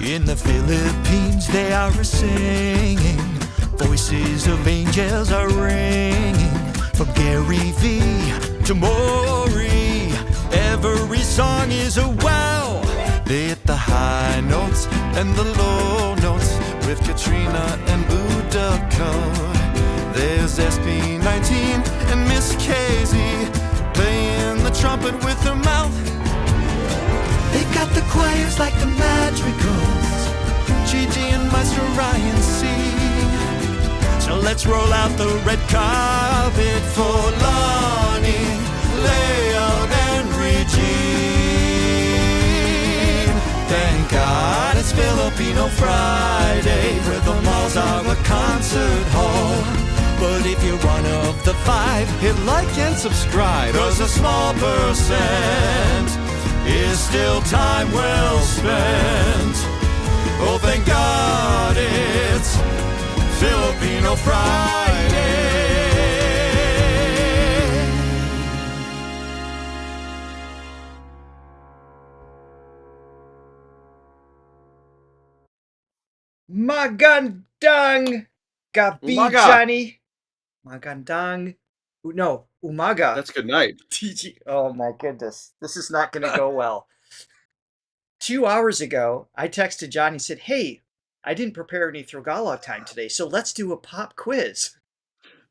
In the Philippines they are singing, voices of angels are ringing. From Gary V to Maury, every song is a wow. They hit the high notes and the low notes with Katrina and Boudicca. There's SB19 and Miss Casey playing the trumpet with her mouth. They've got the choirs like the Madrigals, Gigi and Maestro Ryan C. So let's roll out the red carpet for Lonnie, Layout, and Regine. Thank God it's Filipino Friday, where the malls are a concert hall. But if you're one of the 5, hit like and subscribe, 'cause a small percent is still time well spent. Oh, thank God it's Filipino Friday. Magandang gabi, Johnny. Magandang. No, umaga. That's good night. Oh my goodness. This is not going to go well. 2 hours ago, I texted Johnny and said, hey, I didn't prepare any Throgalog time today, so let's do a pop quiz.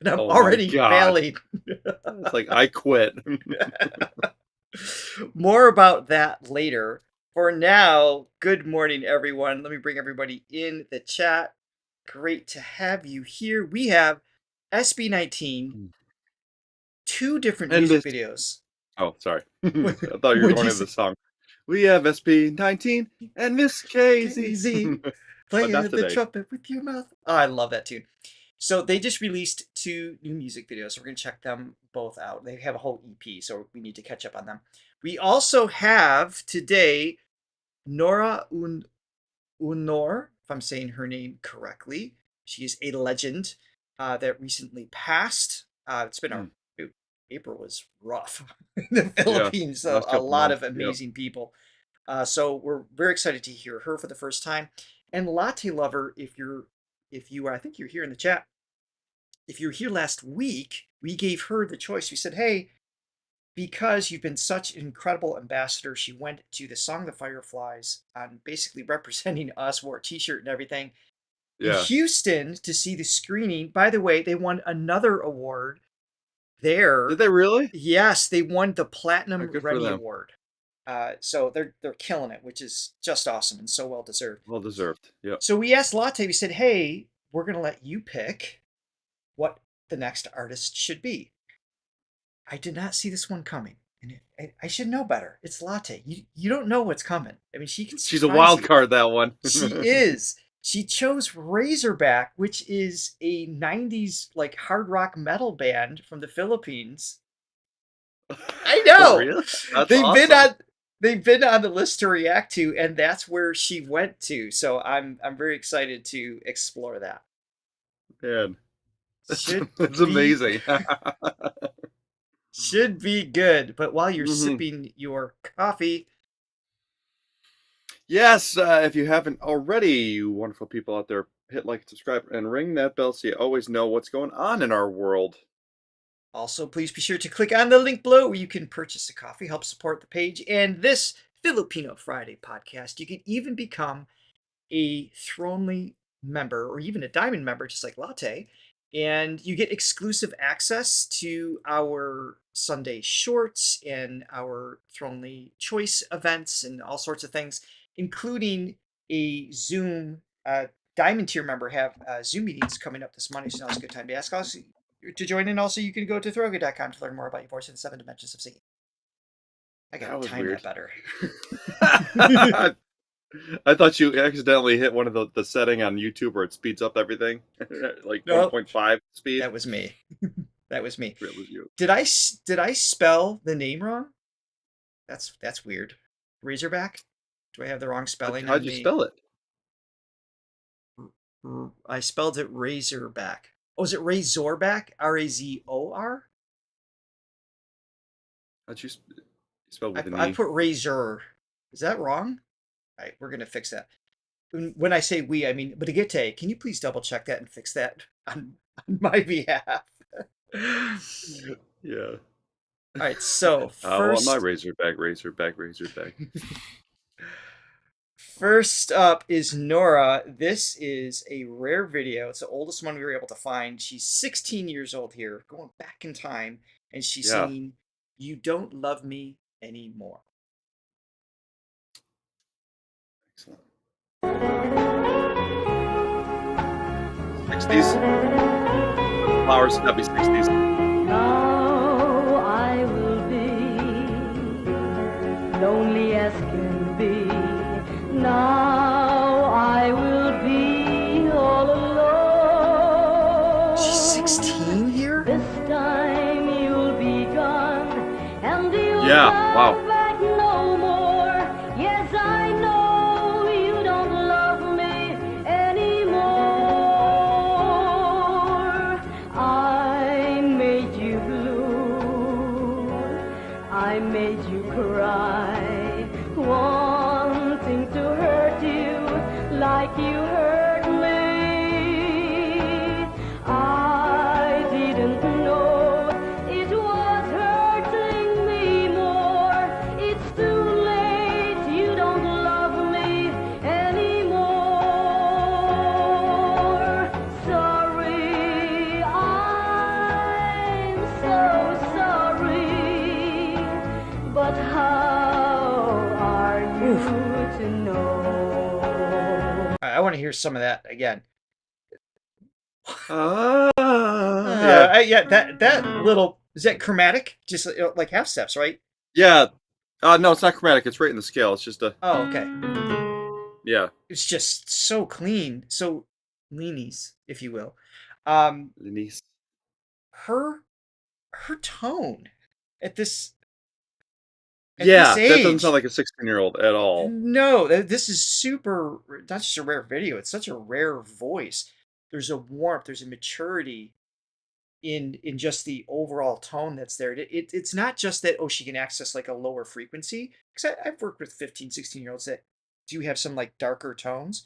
And I'm already failing. It's like, I quit. More about that later. For now, good morning, everyone. Let me bring everybody in the chat. Great to have you here. We have SB19, 2 different music videos. Oh, sorry. I thought you were going into the song. We have SB19 and Miss Casey. Playing the trumpet with your mouth. Oh, I love that tune. So they just released 2 new music videos. We're going to check them both out. They have a whole EP, so we need to catch up on them. We also have today Nora Aunor, if I'm saying her name correctly. She is a legend that recently passed. It's been April was rough in the Philippines. Yeah, a lot of amazing people. So we're very excited to hear her for the first time. And Latte Lover, if you I think you're here in the chat. If you were here last week, we gave her the choice. We said, hey, because you've been such an incredible ambassador, she went to the Song the Fireflies on basically representing us, wore a t-shirt and everything. In Houston to see the screening. By the way, they won another award there. Did they really? Yes, they won the Platinum Remy Award. So they're killing it, which is just awesome and so well deserved. Well deserved. Yeah. So we asked Latte, we said, hey, we're gonna let you pick what the next artist should be. I did not see this one coming. And I should know better. It's Latte. You don't know what's coming. I mean, she's a wild card, that one. She is. She chose Razorback, which is a 90s like hard rock metal band from the Philippines. I know. Oh, really? They've been on the list to react to, and that's where she went to. So I'm very excited to explore that. Man, it's amazing. Should be good. But while you're sipping your coffee. Yes, if you haven't already, you wonderful people out there, hit like, subscribe, and ring that bell so you always know what's going on in our world. Also, please be sure to click on the link below where you can purchase a coffee, help support the page, and this Filipino Friday podcast. You can even become a Thronely member or even a Diamond member, just like Latte, and you get exclusive access to our Sunday shorts and our Thronely Choice events and all sorts of things, including a Zoom Diamond tier member have Zoom meetings coming up this Monday, so now's a good time to ask us to join in. Also, you can go to Throga.com to learn more about your voice in the 7 dimensions of singing. I gotta time that better. I thought you accidentally hit one of the setting on YouTube where it speeds up everything, like 1.5 speed. That was me. That was me. It was you. Did I spell the name wrong? That's weird. Razorback? Do I have the wrong spelling? How'd you spell it? I spelled it Razorback. Oh, is it Razorback? R-A-Z-O-R? How'd you spell with an E? I put Razor. Is that wrong? All right, we're going to fix that. when I say we, I mean Brigitte. Can you please double check that and fix that on my behalf? Yeah. All right, so I want my first Razorback, Razorback, Razorback. first up is Nora. This is a rare video. It's the oldest one we were able to find. She's 16 years old here, going back in time, and she's Yeah. singing "You Don't Love Me Anymore." Excellent. 60s. Flowers, happy 60s. Now I will be lonely as can be. Now I will be all alone. She's 16 here? This time you'll be gone, and you'll Yeah, come wow. back no more. Yes, I know you don't love me anymore. I made you blue, I made you cry, wanting to hurt you like you hurt me. I didn't know it was hurting me more. It's too late, you don't love me anymore. Sorry, I'm so sorry, but how are you to know? I want to hear some of that again. Yeah. Yeah, that little, is that chromatic? Just like half steps, right? Yeah. No, it's not chromatic. It's right in the scale. It's just a, Oh, okay. yeah. It's just so clean, so leanies, if you will. Denise. Her tone at this Yeah, age. that doesn't sound like a 16-year-old at all. No, this is super. Not just a rare video. It's such a rare voice. There's a warmth. There's a maturity in just the overall tone that's there. It's not just that, oh, she can access like a lower frequency, because I've worked with 15, 16-year-olds that do have some like darker tones,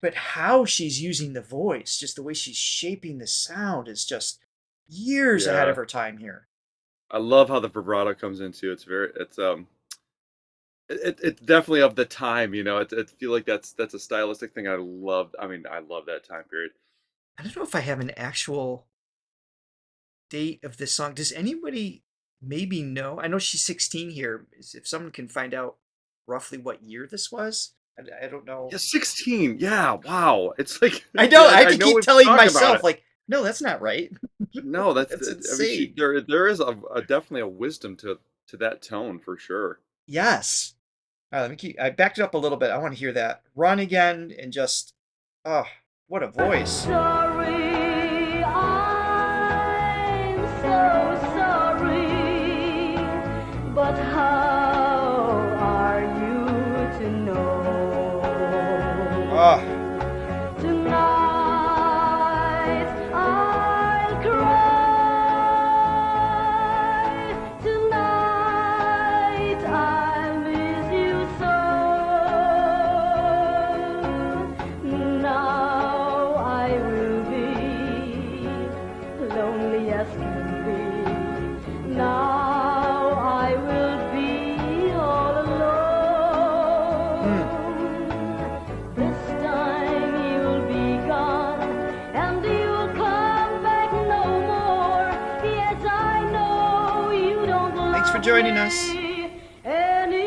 but how she's using the voice, just the way she's shaping the sound, is just years ahead of Yeah. her time here. I love how the vibrato comes into it's it's definitely of the time, you know. It feel like that's a stylistic thing I loved. I mean, I love that time period. I don't know if I have an actual date of this song. Does anybody maybe know? I know she's 16 here. If someone can find out roughly what year this was, I don't know. Yeah, 16. Yeah, wow. It's like I know. I have to know keep we've telling talked about myself, it. like, no, that's not right. No, that's That's I mean, insane. there is a definitely a wisdom to that tone for sure. Yes. Let me keep. I backed it up a little bit. I want to hear that run again and just, oh, what a voice. Sorry, I'm so sorry, but how are you to know? Oh, Tonight I'll cry. Tonight I'll miss you so. Now I will be lonely as can be. Now I will be all alone. This time you'll be gone, and you'll come back no more. Yes, I know you don't love Thanks for joining us. me anymore.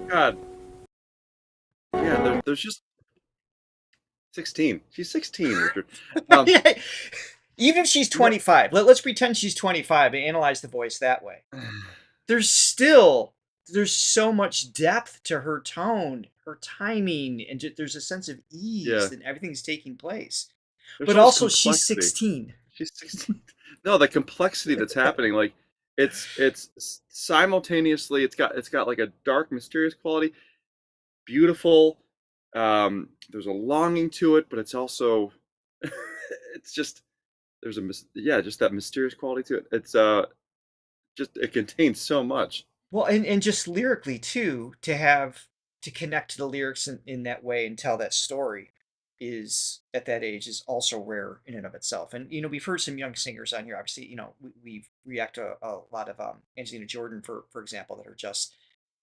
God. Yeah, there's just 16. She's 16, Richard. Yeah. Even if she's 25, let's pretend she's 25 and analyze the voice that way. There's so much depth to her tone, her timing, and there's a sense of ease Yeah. and everything's taking place. There's But so much also, she's complexity. 16. She's 16. No, the complexity that's happening, like it's simultaneously it's got like a dark, mysterious quality, beautiful. There's a longing to it, but it's also it's just there's just that mysterious quality to it. It's just it contains so much. Well, and just lyrically too, to connect to the lyrics in that way and tell that story is at that age is also rare in and of itself. And we've heard some young singers on here. Obviously, we react to a lot of Angelina Jordan, for example, that are just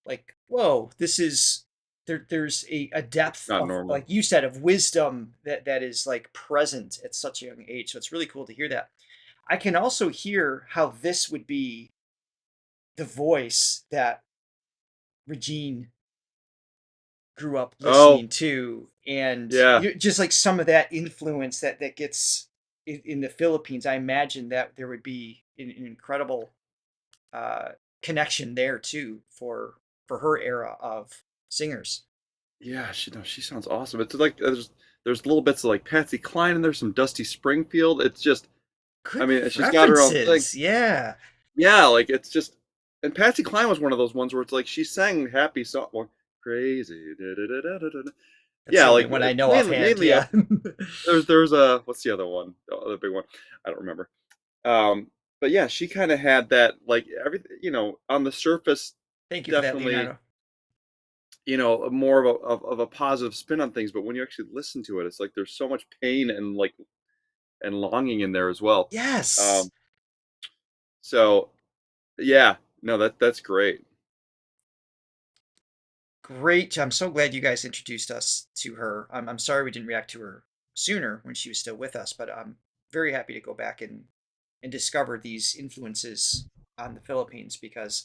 like, whoa, this is there's a depth Not of, normal. like you said, of wisdom that is like present at such a young age. So it's really cool to hear that. I can also hear how this would be the voice that Regine grew up Oh, listening to, and yeah. just like some of that influence that gets in the Philippines. I imagine that there would be an incredible connection there too for her era of singers. Yeah, she sounds awesome. It's like there's little bits of like Patsy Cline and there's some Dusty Springfield. It's just, I Good mean, she's got her own thing. references. Yeah. Yeah, like it's just, and Patsy Cline was one of those ones where it's like she sang happy song, well, crazy, da, da, da, da, da, da. That's Yeah, the only like one I know offhand. mainly Yeah. there's a what's the other one? The other big one, I don't remember. But yeah, she kind of had that like everything, on the surface, Thank you for that, definitely, Leonardo. more of a positive spin on things. But when you actually listen to it, it's like there's so much pain and like and longing in there as well. Yes. So yeah, no, that's great. Great. I'm so glad you guys introduced us to her. I'm sorry we didn't react to her sooner when she was still with us, but I'm very happy to go back and discover these influences on the Philippines, because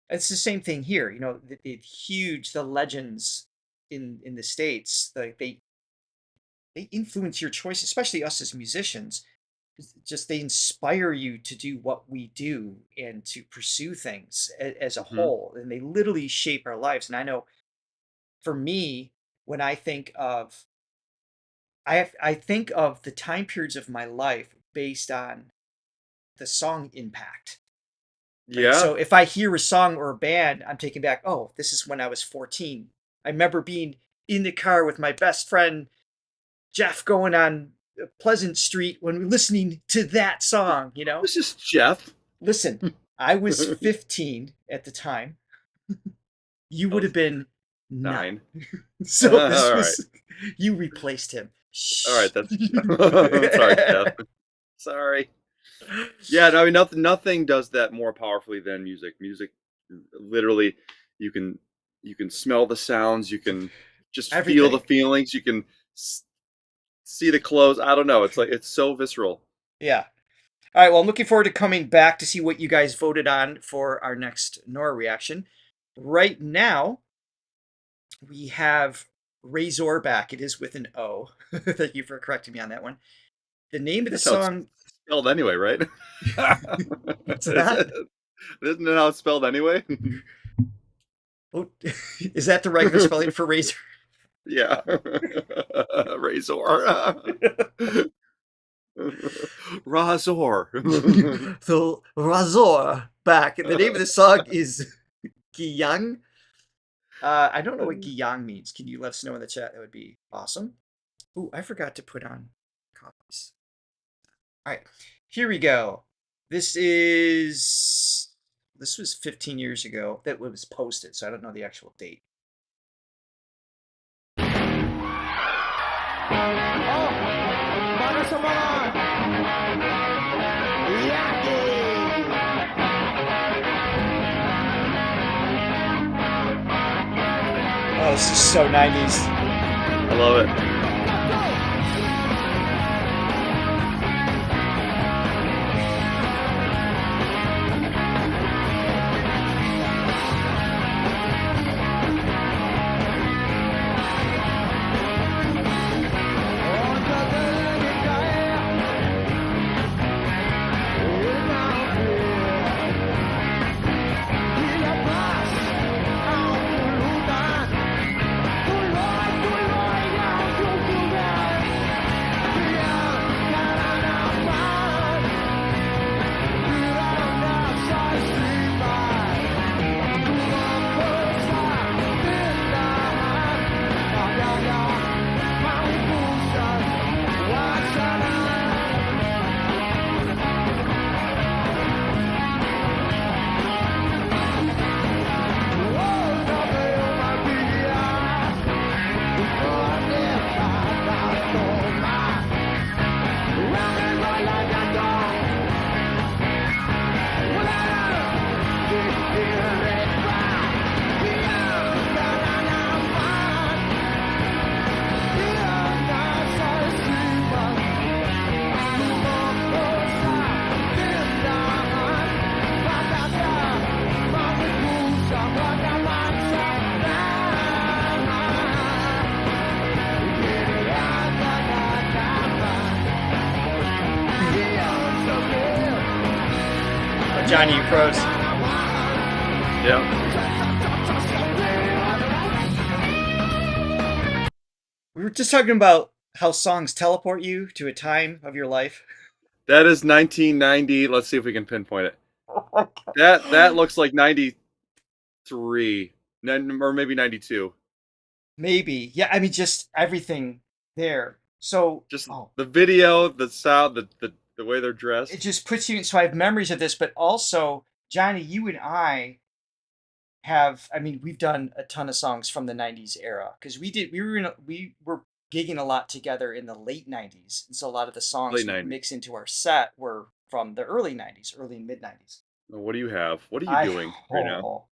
it's the same thing here. The legends in the States, like they influence your choice, especially us as musicians. Just they inspire you to do what we do and to pursue things as a Hmm. whole, and they literally shape our lives. And I know for me, when I think of I think of the time periods of my life based on the song impact. Like, Yeah, so if I hear a song or a band, I'm taken back, oh, this is when I was 14. I remember being in the car with my best friend Jeff going on Pleasant Street when we were listening to that song. this is Jeff. Listen, I was 15 at the time. You would have been 9. 9. So this All right. was you replaced him. All right, that's sorry, Jeff. Sorry. Yeah, no, I mean nothing does that more powerfully than music. Music, literally, you can smell the sounds, you can just feel Everything. the feelings, you can see the clothes. I don't know. It's like it's so visceral. Yeah. All right. Well, I'm looking forward to coming back to see what you guys voted on for our next Nora reaction. Right now, we have Razorback. It is with an O. Thank you for correcting me on that one. The name of the That's how it's song. spelled anyway, right? What's that? Isn't it how it's spelled anyway? Oh, is that the regular spelling for razor? Yeah. Razor. Razor. So Razorback. The name of the song is Giyang. I don't know what Giyang means. Can you let us know in the chat? That would be awesome. Ooh, I forgot to put on copies. All right, here we go. This was 15 years ago that it was posted, so I don't know the actual date. Para sa mga yaki! Oh, this is so 90s. I love it. Johnny, you froze. Yeah. We were just talking about how songs teleport you to a time of your life. That is 1990. Let's see if we can pinpoint it. That looks like 93, or maybe 92. Maybe. Yeah, I mean, just everything there. So, Just oh, the video, the sound, the way they're dressed. it just puts you in. So I have memories of this, but also, Johnny, you and I have, I mean, we've done a ton of songs from the 90s era because we were gigging a lot together in the late 90s. And so a lot of the songs Late we 90s. mix into our set were from the early 90s, early and mid 90s. What do you have? What are you doing right now?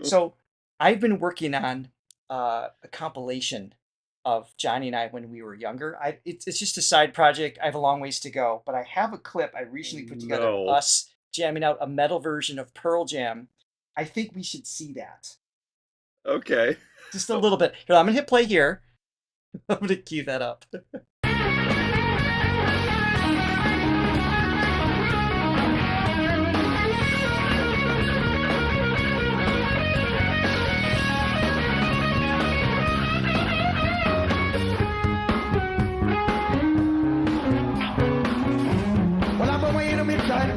So I've been working on a compilation of Johnny and I when we were younger. It's just a side project. I have a long ways to go, but I have a clip I recently put together of No. us jamming out a metal version of Pearl Jam. I think we should see that. Okay. Just a little bit. Here, I'm gonna hit play here. I'm gonna cue that up. Wala pa may inumin dyan.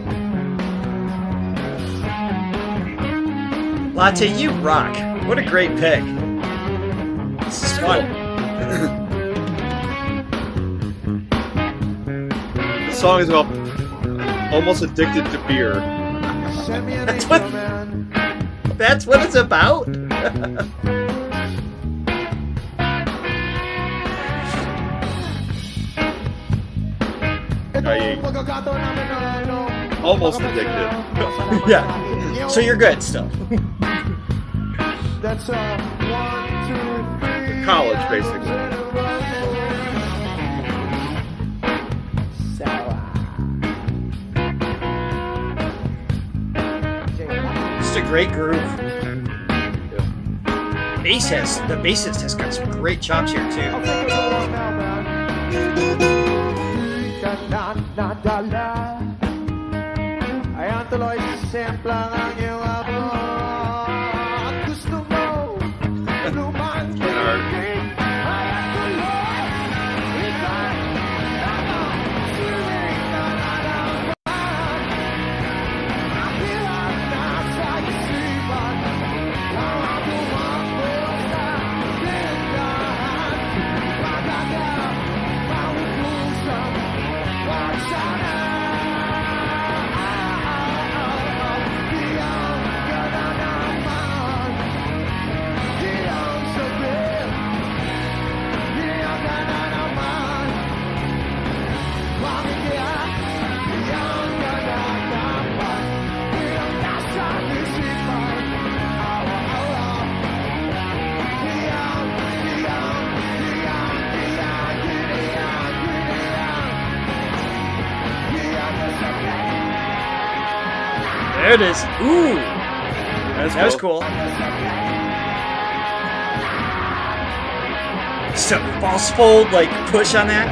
Latte, you rock. What a great pick. This is fun. The song is about almost addicted to beer. Send me an That's angel, what- man. That's what it's about. Ito Ay. ang pagkakataon namin na ano. Almost makapag- addicted. Yeah. So you're good still. That's 1, 2, 3. College, basically. Just a great groove. The bassist has got some great chops here I'll too. take it along now, man. Di ka na nadala. Ayan tuloy, semplang ang iyong amor. At gusto mo, lumangking. Ayan tuloy, ika'y siling na nalaman. Ang hirap na sa isipan, ang tumakbo sa tindahan. Pagkakap, mautusan, wag sana. Giyang ka na naman. Giyang sabihin. Giyang ka na naman. Bakit kaya? Giyang ka na naman. Giyang nasa isipan. Awa-awa. Giyang, giyang, giyang, giyang, giyang, giyang. Giyang na sabihin. There it is. Ooh, that was cool. So false fold, like push on that.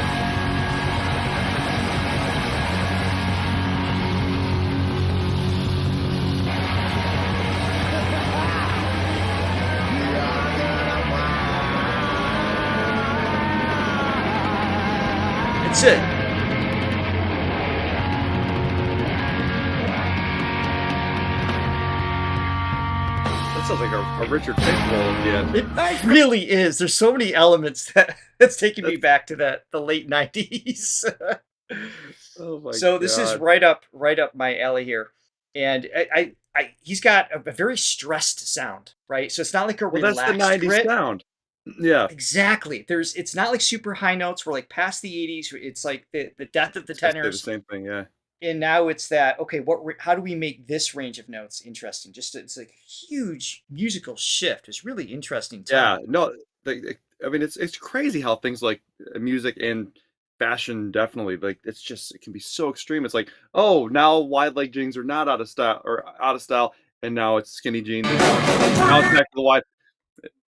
That's it. That sounds like a Richard Fink roll again. It really is. There's so many elements that's taking me back to the late 90s. Oh my So this is God. right up my alley here, and he's got a very stressed sound, right? So it's not like a Well, that's relaxed the 90s grit. sound. Yeah. Exactly. It's not like super high notes. We're like past the 80s. It's like the death of the I say the tenors, same thing, yeah. and now it's that okay. How do we make this range of notes interesting? It's like a huge musical shift. It's really interesting. Yeah, Time. no, I mean it's crazy how things like music and fashion definitely like it can be so extreme. It's like, oh, now wide leg jeans are not out of style, and now it's skinny jeans. Now it's back to the wide.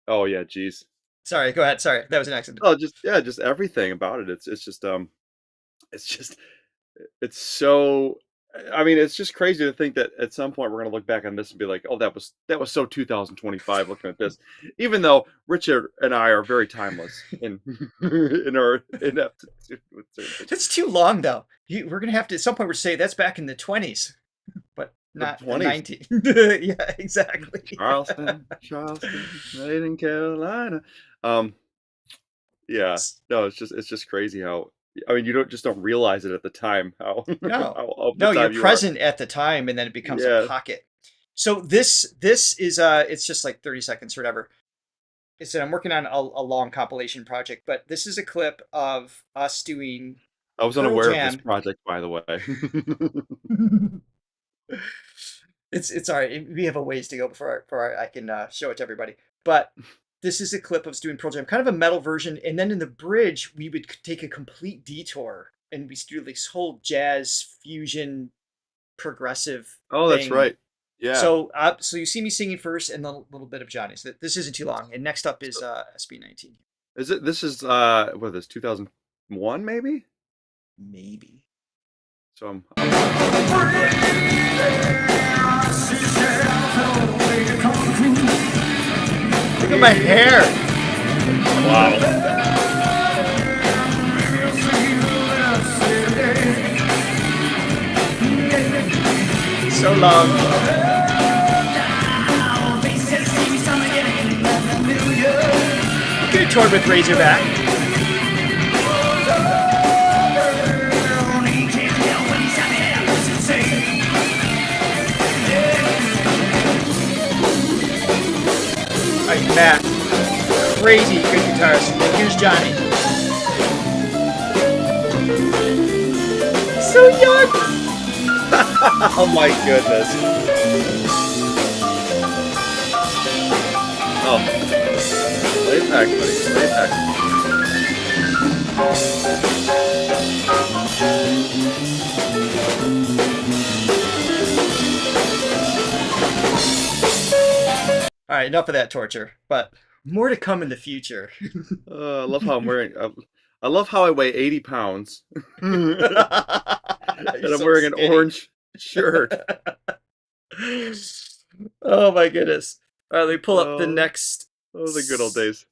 Oh yeah, geez. Sorry. Go ahead. Sorry, that was an accident. Oh, just everything about it. It's just it's so I mean, it's just crazy to think that at some point we're going to look back on this and be like, "Oh, that was so 2025." Looking at this, even though Richard and I are very timeless in in our ineptitude with certain things. That's too long, though. We're gonna have to at some point we're say that's back in the 20s, but not the 20s. 19. Yeah, exactly. Charleston, made in Carolina. Yeah, no, it's just crazy how. I mean, you don't realize it at the time how. No, how of the no, you're time you are. present at the time, and then it becomes a Yeah. pocket. So this is it's just like 30 seconds or whatever. I said I'm working on a long compilation project, but this is a clip of us doing. I was Pearl unaware of Jam. this project, by the way. It's all right. We have a ways to go before I can show it to everybody. But this is a clip of us doing Pearl Jam, kind of a metal version, and then in the bridge we would take a complete detour and we do this whole jazz fusion progressive. Oh, that's thing. right. Yeah. So you see me singing first, and then a little bit of Johnny. So this isn't too long. And next up is SB19. Is it? This is what is this? 2001, maybe. Maybe. So Look at my hair. wow. So long. Good tour with Razorback. Alright, Matt. Crazy good guitarist. And here's Johnny. So young! Oh my goodness. Oh. Lay back, buddy. Lay back. Alright, enough of that torture. But more to come in the future. I love how I'm wearing. I love how I weigh 80 pounds. And I'm wearing an orange shirt. Oh my goodness. Alright, let me pull up the Oh. next. Oh, the good old days.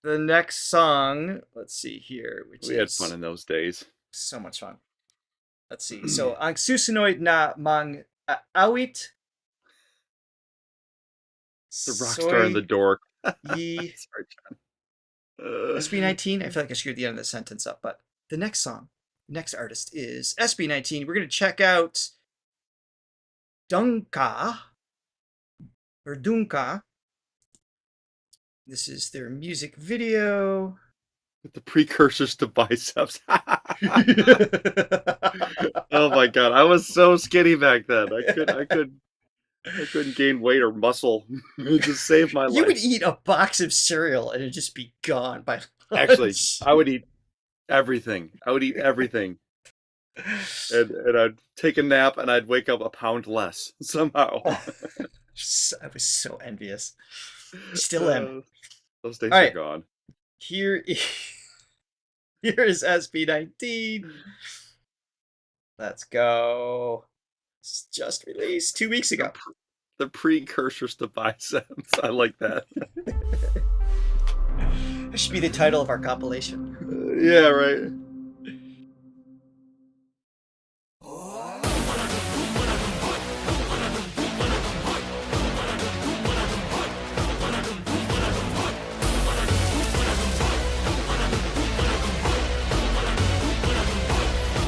The next song. Let's see here. Which We is had fun in those days. so much fun. Let's see. So, ang susunod na mang awit. The rock star and the dork. Ye Sorry, John. SB19. I feel like I screwed the end of the sentence up, but the next song, next artist is SB19. We're going to check out Dungka or Dungka. This is their music video. With the precursors to biceps. Oh my god, I was so skinny back then. I couldn't gain weight or muscle to save my You life. would eat a box of cereal and it'd just be gone by Actually, lunch. I would eat everything. And I'd take a nap and I'd wake up a pound less somehow. I was so envious. Still am. Those days All are right. gone. Here is SB19. Let's go. It's just released 2 weeks ago. The precursors to biceps. I like that. This should be the title of our compilation. Yeah, right.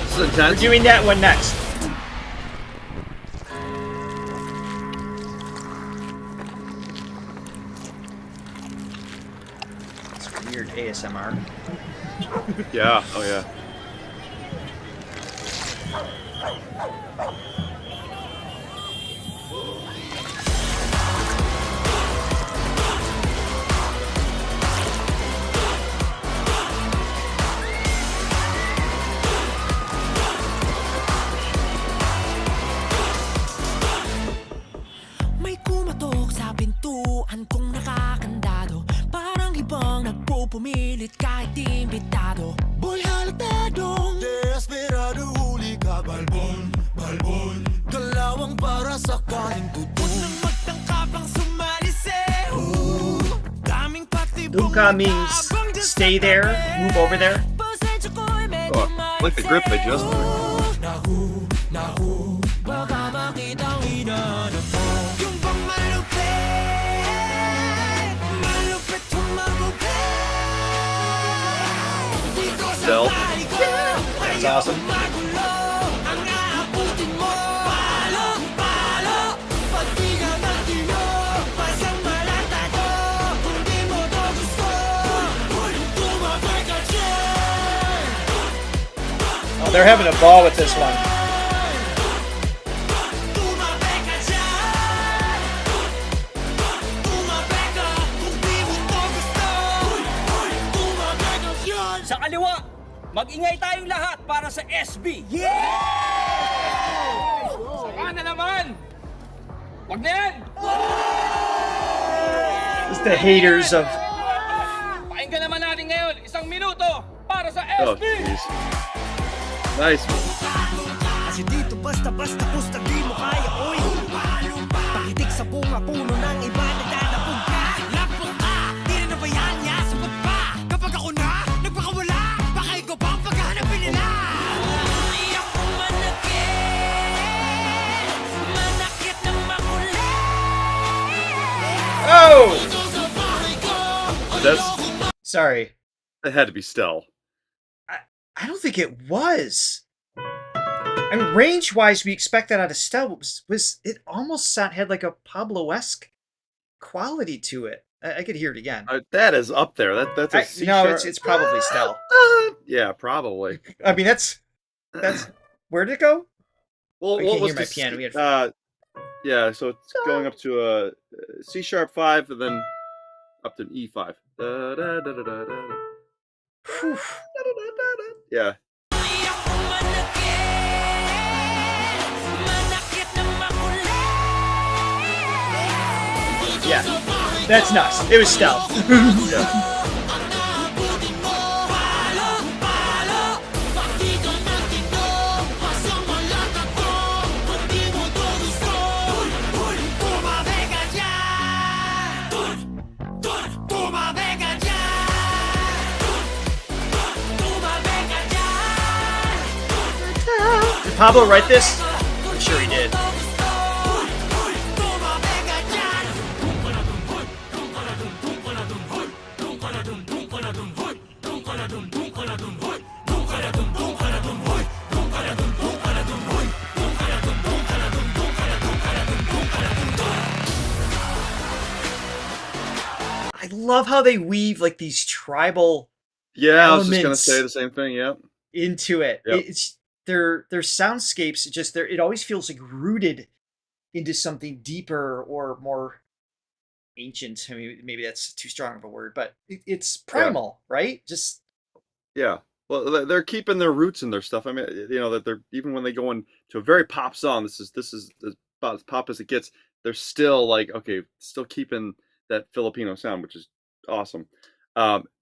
This is We're intense. doing that one next. It's weird ASMR. Yeah. Oh yeah. May kumatok sa pintuan kong nakakandado. Parang ibang nagpupumilit kahit imbitado. Boy halatadong Desperado huli ka, balbon, balbon. sakaling tutu. Huwag nang magtangka pang sumali sa'yo. Daming pati Dungka means stay there, move over there. pasensya ko'y medyo Oh, I like the grip they just put. Nahu, baka makitang hinanap mo. Yung bang malupit, malupit humagupit. Dito sa Stealth. bahay ko, That's awesome. magulo, ang aabutin mo. Palo, palo, pag di ka matino, pasang malatado. Kung di mo to gusto, tumabay ka dyan. Oh, they're having a ball with this one. Tumabay ka dyan. Tumabay ka kung di mo to gusto. Tumabay ka dyan. Sa kaliwa, mag-ingay tayong lahat para sa SB. Saka na naman! Wag na yan! It's the haters of Pakinggan naman natin ngayon, 1 minuto para sa Oh, SB! jeez. Nice. Kasi dito basta-basta pusta di mo kaya, oy. Pakitik sa bunga puno ng iba nagdadapog ka. Lapok ka, di na nabayaan niya, sagot pa. Kapag ako na, nagpakawala, baka ikaw pa ang paghahanapin nila. Iyak ko manakit na makulit. Oh! That's Sorry. that had to be Stell. I don't think it was. I mean, range-wise, we expect that out of Stell. Was it almost had like a Pablo-esque quality to it? I could hear it again. That is up there. That's a C No, sharp. it's probably Stell. Yeah, probably. I mean, that's where did it go? Well, I what can't was hear my the piano. We had- yeah, so it's going up to a C sharp 5 and then up to an E5. Da, da, da, da, da, da. Whew. Yeah. Iyak ko manakit na makulit. Yeah, that's nuts. It was Stell. Yeah. Did Pablo write this? I'm sure he did. I love how they weave like these tribal Yeah, I was just gonna Elements. say the same thing. Yep. into it. Yep. It's their soundscapes. Just there, it always feels like rooted into something deeper or more ancient. I mean, maybe that's too strong of a word, but it's primal, right? Just Yeah. Well, they're keeping their roots in their stuff. I mean, you know that they're even when they go into a very pop song. This is about as pop as it gets. They're still like okay, still keeping that Filipino sound, which is awesome.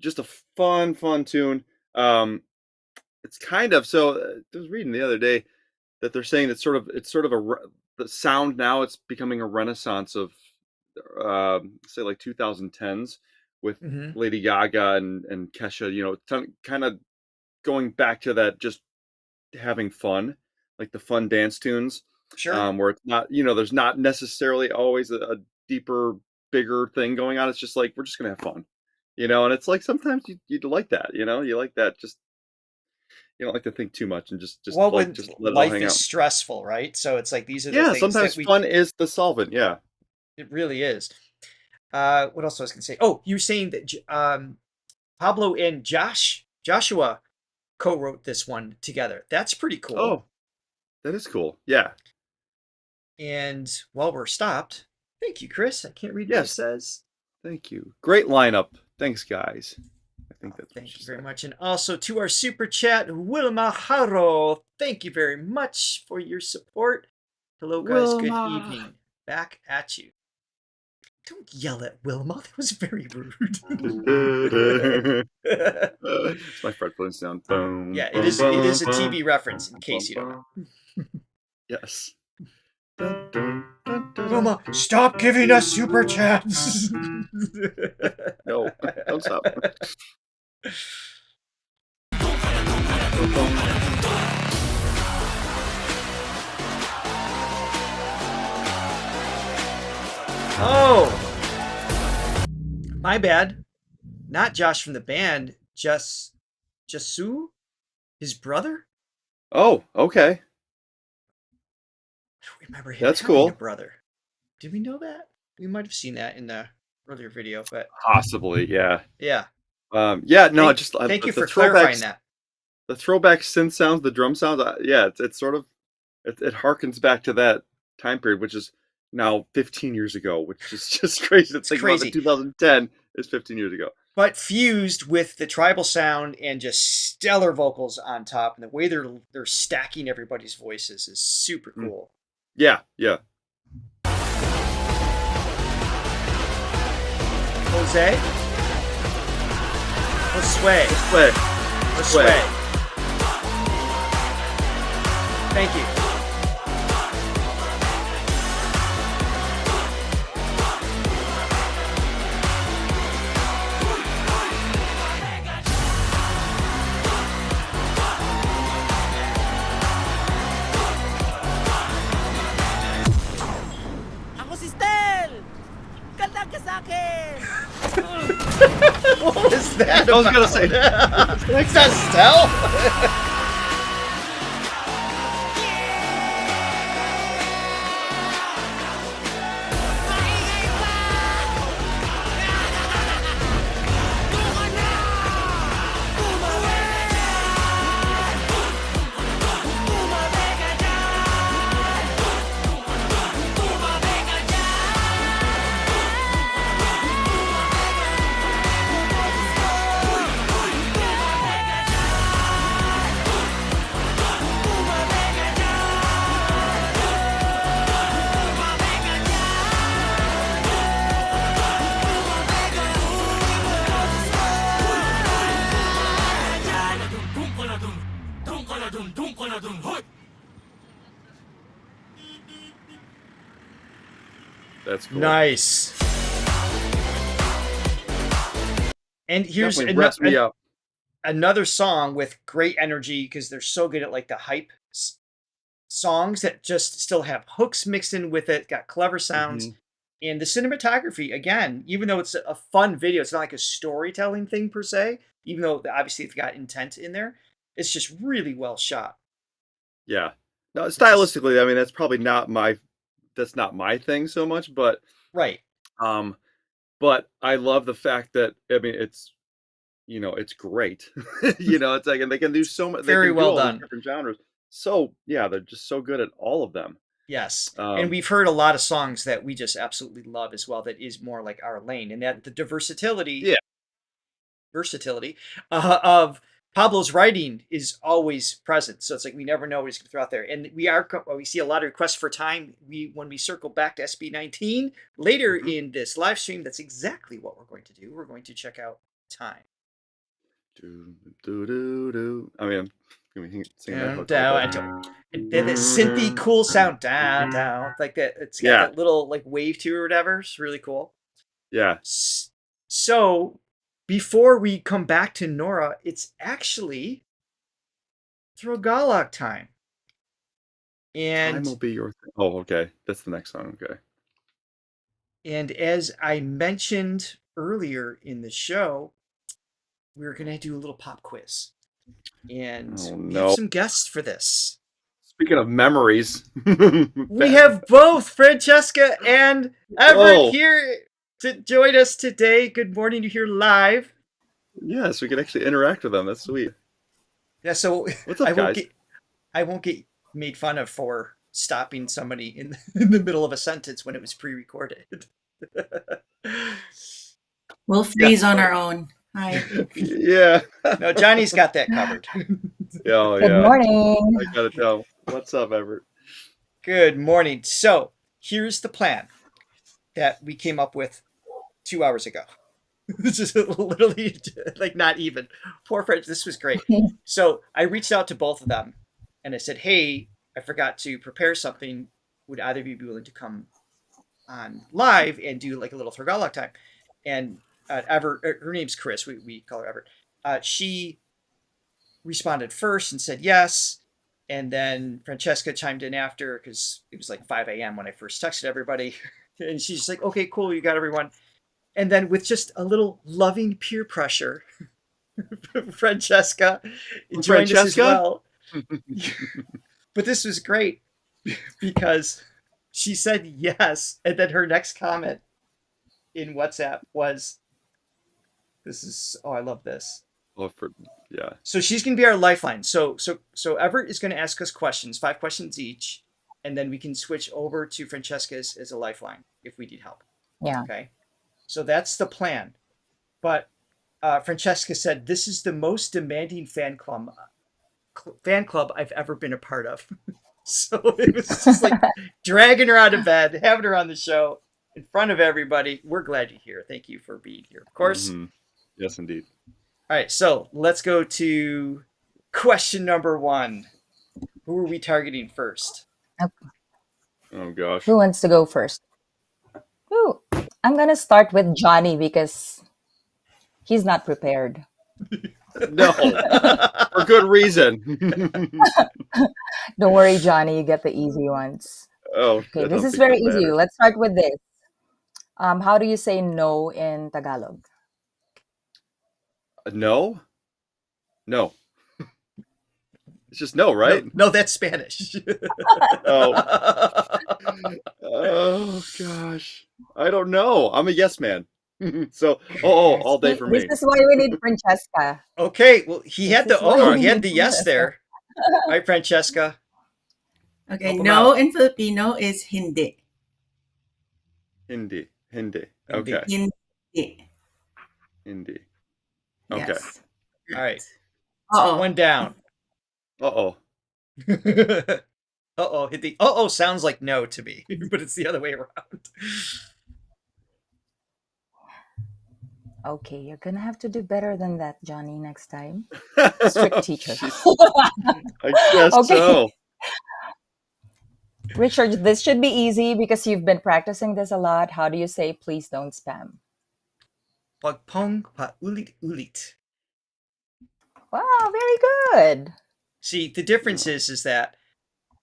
Just a fun tune. It's kind of so. I was reading the other day that they're saying that it's sort of the sound now. It's becoming a renaissance of say like 2010s with Mhm. Lady Gaga and Kesha. You know, kind of going back to that, just having fun, like the fun dance tunes, sure. where it's not, you know, there's not necessarily always a deeper, bigger thing going on. It's just like we're just gonna have fun, you know. And it's like sometimes you like that, you know, you like that. Just you don't like to think too much and just Well, like when just let it all life hang is out. stressful, right? So it's like these are the Yeah, things sometimes that we. fun is the solvent. Yeah. It really is. What else was I going to say? Oh, you were saying that Pablo and Joshua co-wrote this one together. That's pretty cool. Oh, that is cool. Yeah. And while we're stopped, thank you, Chris. I can't read what it Yes. says. Thank you. Great lineup. Thanks, guys. I think that's what Thank she you very said. much. And also to our super chat, Wilma Haro. Thank you very much for your support. Hello, guys. Good Wilma. evening. Back at you. Don't yell at Wilma. That was very rude. It's my Fred Flintstone. Boom. Yeah, it is a TV reference in case you don't know. Yes. Dun, dun, Wilma, stop giving us super chats. No, don't stop. Oh, my bad. Not Josh from the band. Jasu, his brother. Oh, okay. I don't remember him That's having cool. a brother. Did we know that? We might have seen that in the earlier video, but Possibly, yeah. yeah. Yeah, no, Thank you the for clarifying throwbacks, that. the throwback synth sounds, the drum sounds. Yeah, it's sort of it harkens back to that time period, which is now 15 years ago, which is just crazy to think about. crazy. That 2010 is 15 years ago. But fused with the tribal sound and just stellar vocals on top, and the way they're stacking everybody's voices is super cool. Yeah, yeah. Jose? Josue. Play. Josue. Thank you. Ako si Stel! Kanta ka sa akin! What was that? I was gonna say. What's that, Stell? Maingay pa! Doon ka na! Bumawi! Bumawi ka dyan! Bumawi ka That's cool. Nice. And here's Definitely reps me up. another song with great energy because they're so good at like the hype songs that just still have hooks mixed in with it, got clever sounds. And the cinematography, again, even though it's a fun video, it's not like a storytelling thing per se, even though obviously it's got intent in there. It's just really well shot. Yeah. No, stylistically, I mean, that's probably not my thing so much, but Right. but I love the fact that, I mean, it's, it's great. It's like, and they can do so much. Very they can well do all these done. different genres. So yeah, they're just so good at all of them. Yes. And we've heard a lot of songs that we just absolutely love as well that is more like our lane. And that the versatility of Pablo's writing is always present. So it's like we never know what he's going to throw out there. And we see a lot of requests for time. When we circle back to SB19 later in this live stream, that's exactly what we're going to do. We're going to check out Time. I mean, sing that hook And then the synthy cool sound down like that. It's got that little like wave to it or whatever. It's really cool. Yeah. So before we come back to Nora, it's actually Throgalog time. And Time will be your thing. Oh, okay. That's the next song. Okay. And as I mentioned earlier in the show, we're going to do a little pop quiz. And we have some guests for this. Speaking of memories, we have both Francesca and Everett here to join us today. Good morning. You're here live. Yes, we can actually interact with them. That's sweet. Yeah, so what's up, guys? I won't get made fun of for stopping somebody in the middle of a sentence when it was pre-recorded. We'll freeze on our own. Hi. Yeah. No, Johnny's got that covered. Oh, Good morning. I gotta tell. What's up, Everett? Good morning. So here's the plan that we came up with 2 hours ago. This is literally like not even. Poor friends, this was great. So I reached out to both of them and I said, hey, I forgot to prepare something. Would either of you be willing to come on live and do like a little Throgalog time. And her name's Chris. We call her Everett. She responded first and said yes. And then Francesca chimed in after because it was like 5 a.m. when I first texted everybody. And she's like, okay, cool, you got everyone. And then with just a little loving peer pressure, Francesca joined us as well. But this was great because she said yes. And then her next comment in WhatsApp was, I love this. Oh, yeah. So she's going to be our lifeline. So Everett is going to ask us questions, 5 questions each, and then we can switch over to Francesca as a lifeline if we need help. Yeah. Okay. So that's the plan. But Francesca said this is the most demanding fan club I've ever been a part of. So it was just like dragging her out of bed, having her on the show in front of everybody. We're glad you're here. Thank you for being here. Of course. Mm-hmm. Yes, indeed. All right, so let's go to question number 1. Who are we targeting first? Oh gosh. Who wants to go first? Ooh, I'm going to start with Johnny because he's not prepared. No, for good reason. Don't worry, Johnny, you get the easy ones. Oh, Okay, this is very easy. Let's start with this. How do you say no in Tagalog? No. It's just no, right? No, that's Spanish. Oh gosh, I don't know. I'm a yes man. So all day for me. This is why we need Francesca. Okay, well he had This is why we he had need the yes Francesca. there. All right, Francesca. Okay, Help 'em no out. in Filipino is hindi. Hindi. Hindi. Okay. Hindi. Hindi. Okay. Yes. All right. Uh-oh. One down. Uh-oh. Hit the sounds like no to me, but it's the other way around. Okay, you're gonna have to do better than that, Johnny, next time. Strict teacher. I guess Okay. so. Richard, this should be easy because you've been practicing this a lot. How do you say please don't spam? Pagpong pa-ulit-ulit. Wow, very good. See, the difference is that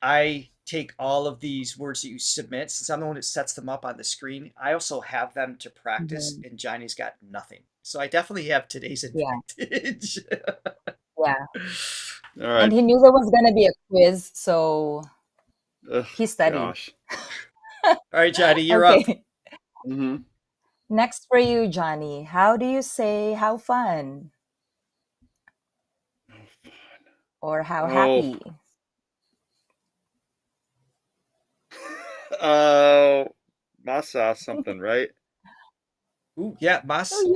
I take all of these words that you submit, since I'm the one that sets them up on the screen, I also have them to practice, and Johnny's got nothing. So I definitely have today's advantage. Yeah. All right. And he knew there was gonna be a quiz, so Ugh, he studied. Gosh. All right, Johnny, you're up. Mm-hmm. Next for you, Johnny. How do you say how fun? Or how happy? Masa something, right? Ooh, yeah, mas. Oh, you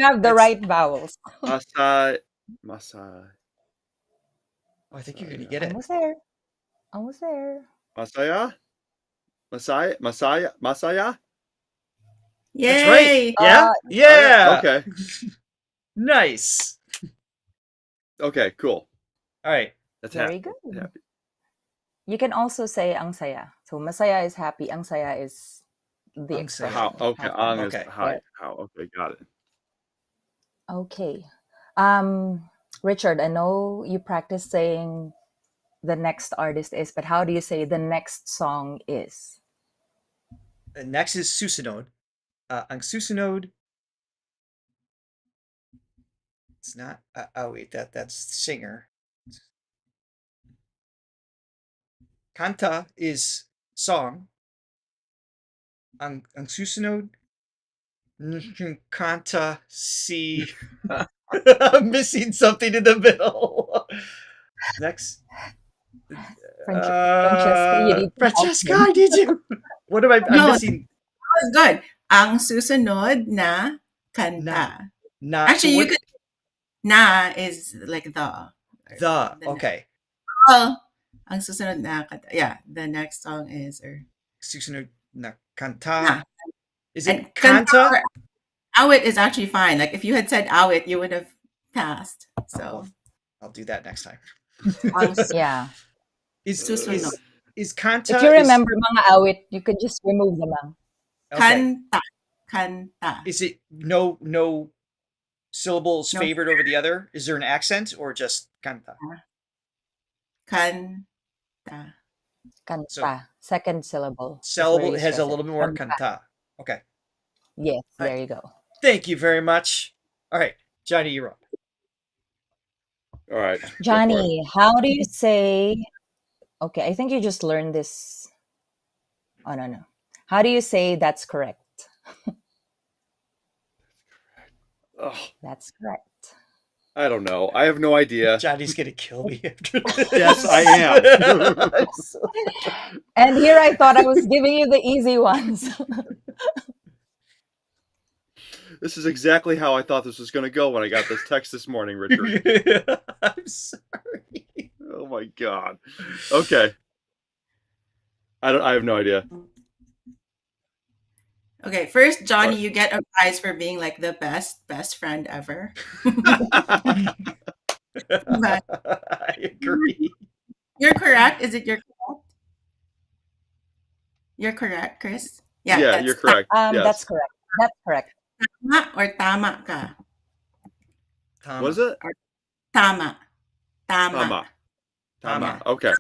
have the It's- right vowels. Masa. Oh, I think you're gonna get it. Almost there. Almost there. Masaya? Masaya? Yay! That's right. Yeah, yeah. Okay. Nice. Okay, cool. All right. That's Very happy. good. Happy. You can also say ang saya. So masaya is happy, ang saya is the Ang expression. saya. How? Okay. How- Ang is Okay. how. How? Okay, got it. Okay. Richard, I know you practice saying the next artist is, but how do you say the next song is? Next is susunod. Ang susunod. It's not. Wait, that's singer. Kanta is song. Ang susunod. Kanta si. I'm missing something in the middle. Next. Francesca, you need to help Francesca, me. I need you. What am I? I'm No. missing. That was good. Ang susunod na kanta. Na. Actually, you what- could. Na is like the. The. na. Okay. Oh, ang susunod na kanta. Yeah, the next song is Susunod na kanta. na. Is And it kanta? or awit is actually fine. Like if you had said awit, you would have passed. So I'll do that next time. ang Yeah. Is Susunod. kanta? If you remember mga awit, you could just remove them lang. Okay. Kanta. Kanta. Is it no syllables No. favored over the other? Is there an accent or just canta? Kanta. Kanta. So- Second syllable. is where Syllable you has a stress it. little bit more Kanta. canta. Okay. Yes, All there right. you go. Thank you very much. All right, Johnny, you're up. All right. go for it. Johnny, how do you say? Okay, I think you just learned this. Oh no. How do you say that's correct? Oh, That's correct. I don't know. I have no idea. Johnny's gonna kill me after this. Yes, I am. I'm so- And here I thought I was giving you the easy ones. This is exactly how I thought this was going to go when I got this text this morning, Richard. I'm sorry. Oh my god. Okay. I have no idea. Okay, first, Johnny, you get a prize for being like the best friend ever. But I agree. you're correct. Is it you're correct? You're correct, Chris? Yeah, that's you're correct. Yes. That's correct. That's correct. Tama or tama ka? Tama. What is it? Tama. Tama. Tama. Tama. Yeah. Okay.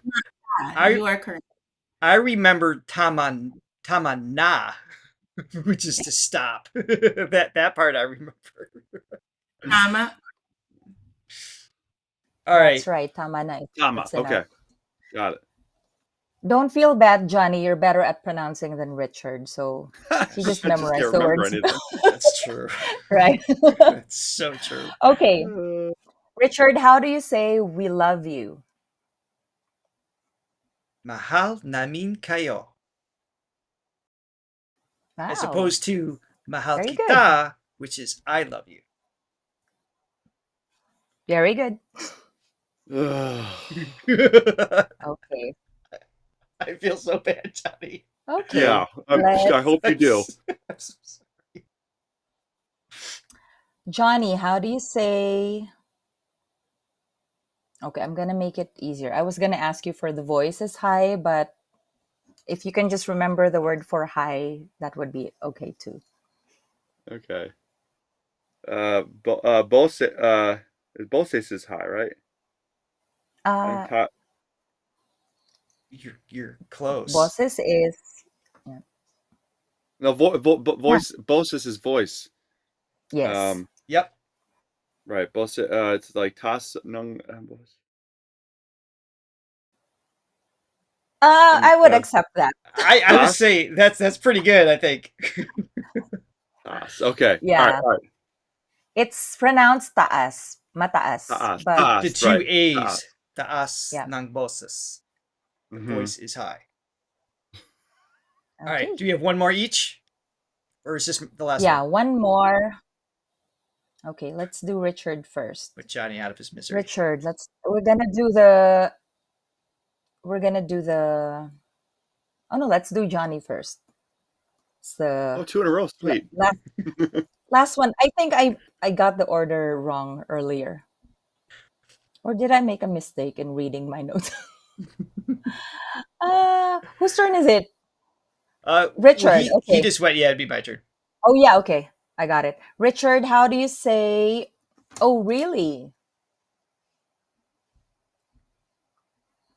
You are correct. I remember tamana, which is to stop. that part I remember. Tama. All right. That's right. Tama na. Tama. It's enough. Okay. Got it. Don't feel bad, Johnny. You're better at pronouncing than Richard. So he just I memorized can't the remember words. anything. That's true. Right? That's so true. Okay. Richard, how do you say we love you? Mahal namin kayo. Wow. As opposed to mahal Very kita, which is I love you. Very good. Ugh. Okay. I feel so bad, Johnny. Okay. Yeah. I Let's- hope you do. I'm so sorry. Johnny, how do you say? Okay, I'm gonna make it easier. I was gonna ask you for the voice is high, but if you can just remember the word for high, that would be okay too. Okay. Boses is high, right? Uh, You're close. bosses is No, voice. Boses is voice. yes. Yep. Right. Bose. It's like tas nung. I would uh, accept that. I would Tas? say that's pretty good, I think. Tas. Okay. Yeah. All right. It's pronounced taas, mataas, Taas. but Taas. The two right. A's. Taas. Taas Yeah. ng boses. The Mhm. voice is high. All okay. right. Do we have one more each? Or is this the last Yeah, one? one more. Okay, let's do Richard first. Put Johnny out of his misery. Richard, we're gonna do the oh no, let's do Johnny first. It's Oh, the 2 in a row. Sweet. last one. I think I got the order wrong earlier. Or did I make a mistake in reading my notes? Whose turn is it? Richard, Well, he okay. just went, yeah, it'd be my turn. Oh yeah, okay. I got it. Richard, how do you say oh really?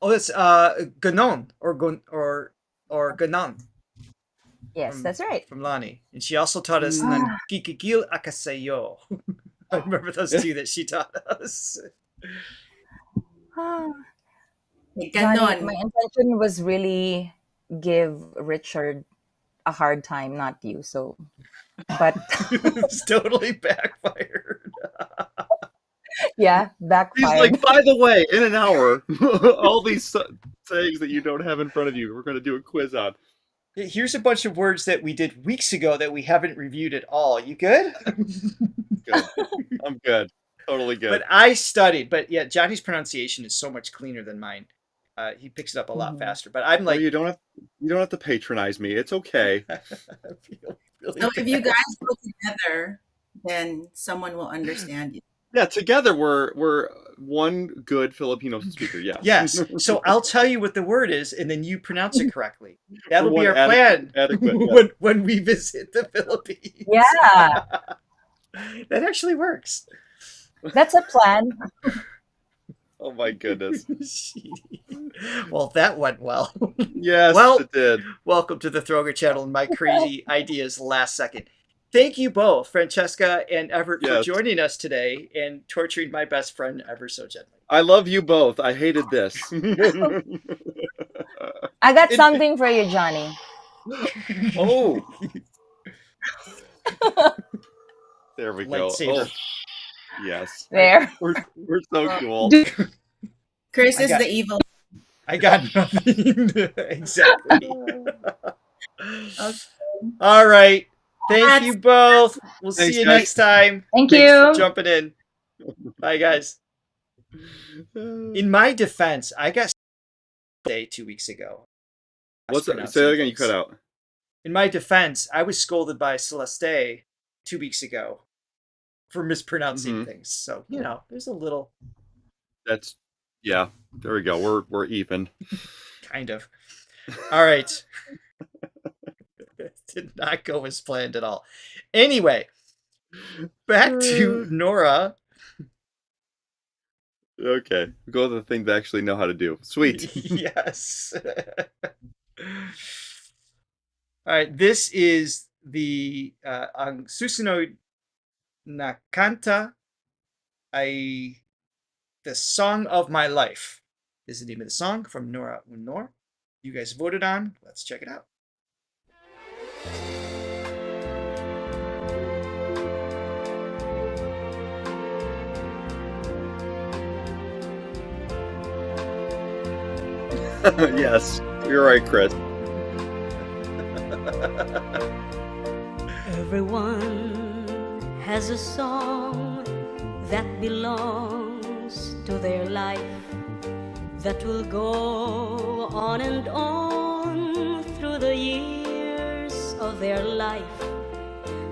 Oh, that's ganon or ganon Yes, that's right. from Lani. And she also taught us Kikikil Akasayo. I remember those two that she taught us. Hey, Johnny, ganon. my intention was really give Richard a hard time, not you. So, but It's totally backfired. yeah, He's backfired. like, by the way, in an hour, all these sayings that you don't have in front of you, we're going to do a quiz on. Here's a bunch of words that we did weeks ago that we haven't reviewed at all. You good? Good. I'm good. Totally good. But I studied. But yeah, Johnny's pronunciation is so much cleaner than mine. He picks it up a lot faster. But I'm No, like, you don't have to patronize me. It's okay. I feel really So if you bad. guys go together, then someone will understand you. Yeah, together we're one good Filipino speaker. Yes. Yes. So I'll tell you what the word is, and then you pronounce it correctly. That'll be one our plan adequate, yeah. when we visit the Philippines. Yeah, That actually works. that's a plan. Oh my goodness. Well, that went well. Yes, Well, it did. welcome to the Throga channel and my crazy ideas last second. Thank you both, Francesca and Everett, for Yes. joining us today and torturing my best friend ever so gently. I love you both. I hated this. I got something for you, Johnny. Oh. There we go. Lightsaber. Oh. Yes. There. We're so cool. Chris I is got- the evil. I got nothing. Exactly. All right. Thank you both. We'll Thanks, see you guys. next time. Thank Thanks you. for jumping in. Bye, guys. In my defense, I got day 2 weeks ago. What's that? Say that again. You cut out. In my defense, I was scolded by Celeste 2 weeks ago for mispronouncing things. So, you know, there's a little That's yeah. There we go. We're even. kind of. All right. Did not go as planned at all. Anyway, back to Nora. Okay. Go to the thing they actually know how to do. Sweet. Yes. All right. This is the ang susunod na kanta ay the song of my life. This is the name of the song from Nora Aunor. You guys voted on. Let's check it out. Yes. You're right, Chris. Everyone has a song that belongs to their life, that will go on and on through the years of their life.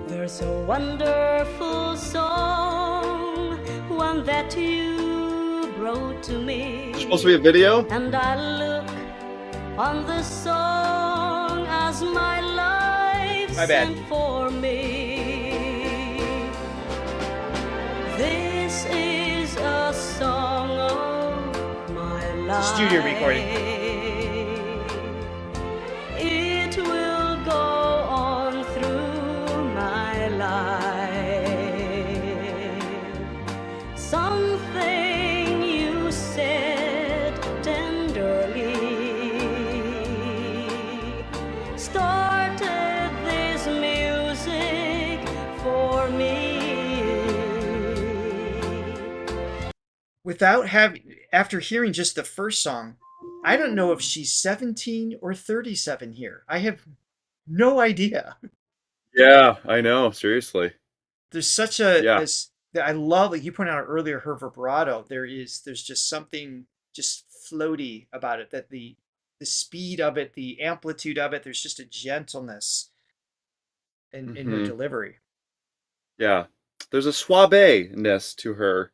There's a wonderful song, one that you brought to me. It's supposed to be a video? And I look on the song as my life My bad. sent for me. This is a song of my life. Studio recording. It will go on through my life. Something you said tenderly started this music for me. Without having, after hearing just the first song, I don't know if she's 17 or 37 here. I have no idea. Yeah, I know. Seriously. There's such a, Yeah. I love, like you pointed out earlier, her vibrato. There's just something just floaty about it, that the speed of it, the amplitude of it, there's just a gentleness in her Mhm. delivery. Yeah. There's a suave-ness to her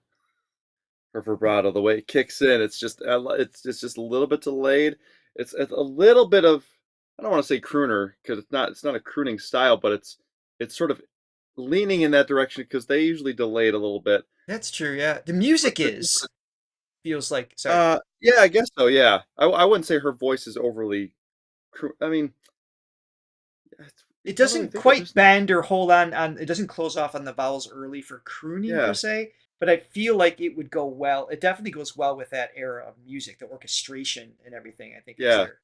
vibrato. The way it kicks in, it's just just a little bit delayed. It's a little bit of, I don't want to say crooner because it's not a crooning style, but it's sort of leaning in that direction because they usually delay it a little bit. That's true, yeah. The music feels like, sorry. Yeah, I guess so. Yeah, I wouldn't say her voice is overly. I mean, It doesn't quite bend or hold on, it doesn't close off on the vowels early for crooning Yeah. per se, but I feel like it would go well. It definitely goes well with that era of music, the orchestration and everything. I think. is Yeah. there.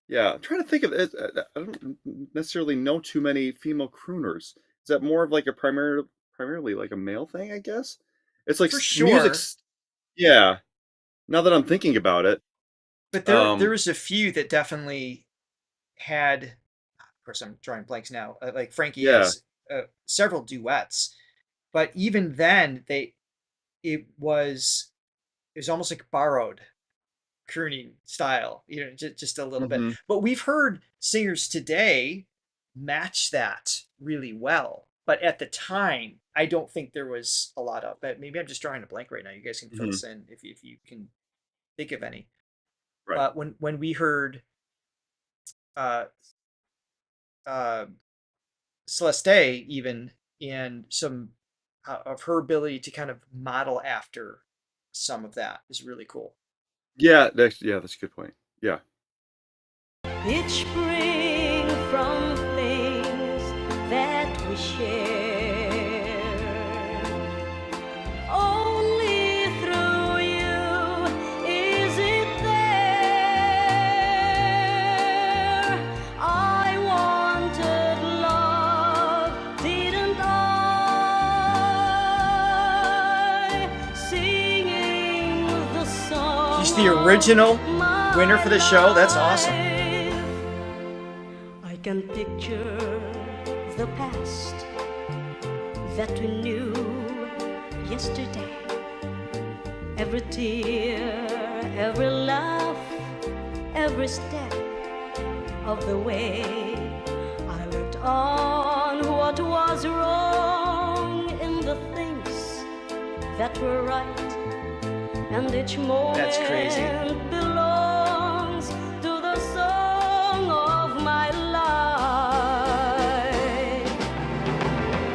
Yeah, I'm trying to think of it. I don't necessarily know too many female crooners. Is that more of like a primarily like a male thing? I guess it's like For sure. music's. Yeah. Now that I'm thinking about it, But there was a few that definitely had. Of course, I'm drawing blanks now. Like Frankie Yeah. has several duets, but even then, it was almost like borrowed crooning style, you know, just a little bit. But we've heard singers today match that really well. but at the time, I don't think there was a lot of. But maybe I'm just drawing a blank right now. You guys can fill us in if you can think of any. Right. But when we heard uh, Celeste even, and some of her ability to kind of model after some of that is really cool. Yeah, that's a good point. Yeah. It's spring from things that we share. Only through you is it there. I wanted love, didn't I? Singing the song. She's the original winner for the show. That's awesome. I can picture the past that we knew yesterday. Every tear, every laugh, every step of the way. I looked on what was wrong in the things that were right. And each moment That's crazy. belongs to the song of my life.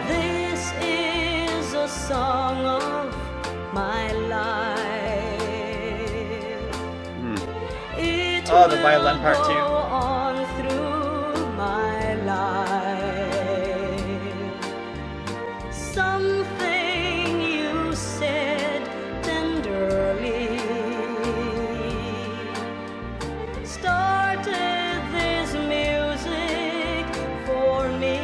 This is a song of my life. It Oh, the violin part will too. go on through my life. Something you said tenderly started this music for me.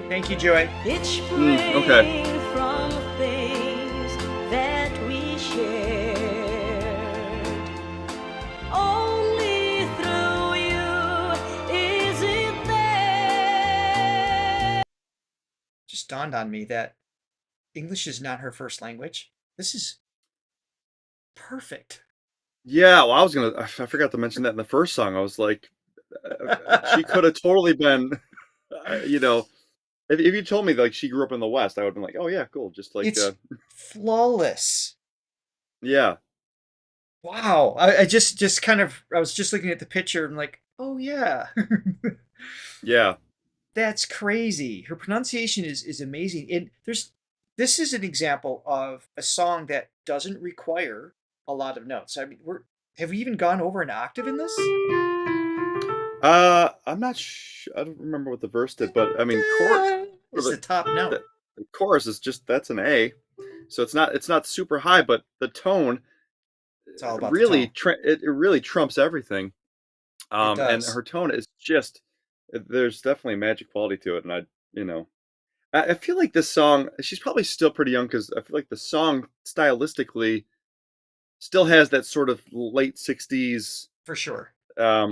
Thank you, Joy. It's spring okay. from things that we shared. Only through you is it there. Just dawned on me that English is not her first language. This is perfect. Yeah, well, I forgot to mention that in the first song. I was like, she could have totally been, you know, if you told me like she grew up in the West, I would have been like, oh yeah, cool. Just like, It's flawless. yeah, Wow. I just kind of, I was just looking at the picture and like, oh yeah. yeah, That's crazy. Her pronunciation is amazing. And this is an example of a song that doesn't require a lot of notes. I mean, have we even gone over an octave in this? I'm not I don't remember what the verse did, but I mean, It's the top note. the chorus is that's an A, so it's not super high, but the tone It's all about really the tone. it really trumps everything. And does. her tone is just there's definitely a magic quality to it, and I feel like this song, she's probably still pretty young because I feel like the song stylistically still has that sort of late 60s, For sure.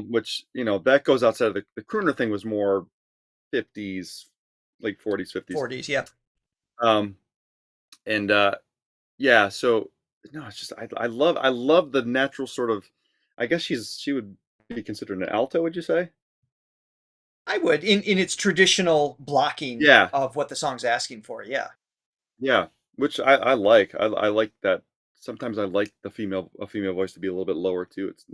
which, that goes outside of the crooner thing was more 50s, late 40s, 50s. 40s, yeah. And yeah, so no, it's just I love the natural sort of, I guess she would be considered an alto, would you say? I would, in its traditional blocking Yeah. of what the song's asking for, yeah. Yeah, which I like. I like that. Sometimes I like a female voice to be a little bit lower too. It's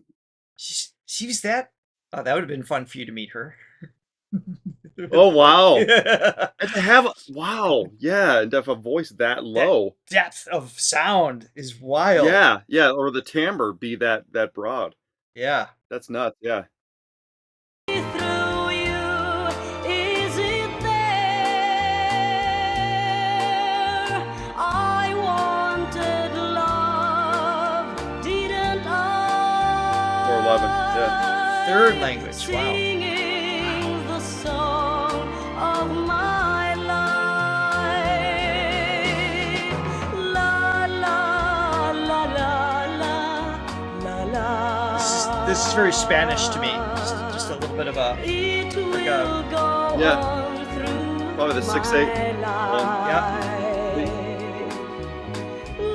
She's that. Oh, that would have been fun for you to meet her. oh wow, and to have yeah, and to have a voice that low, depth of sound is wild. yeah, or the timbre be that broad. Yeah. That's nuts. Yeah. Through you, is it there? I wanted love, didn't I? 411. Yeah. Third language. Wow. Singing the song of my life. La la la la la la la. This is very Spanish to me. Just a little bit of a It like will go Yeah. on through Probably the 6/8. yeah.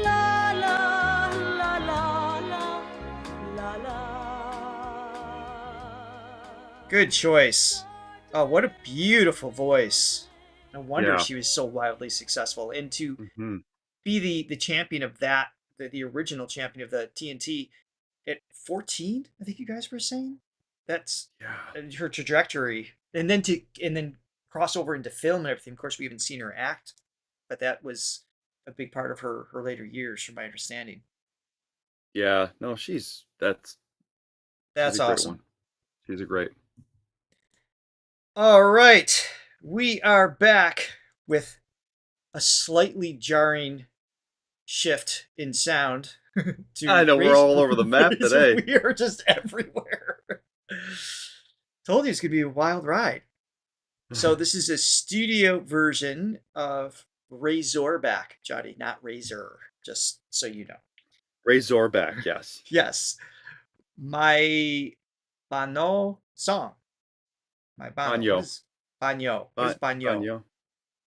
La la la la la la la. Good choice. Oh, what a beautiful voice! No wonder Yeah. she was so wildly successful, and to Hmm. be the champion of that, the original champion of the TNT at 14. I think you guys were saying that's Yeah. her trajectory, and then cross over into film and everything. Of course, we haven't seen her act, but that was a big part of her later years, from my understanding. Yeah. No, she's a That's great awesome. one. She's a great. All right, we are back with a slightly jarring shift in sound. I know we're all over the map today. We are just everywhere. Told you it's gonna be a wild ride. So this is a studio version of Razorback, Johnny, not Razor, just so you know. Razorback, yes. Yes. My Baño song. My Baño. Baño. What is Baño? What is Baño? Baño.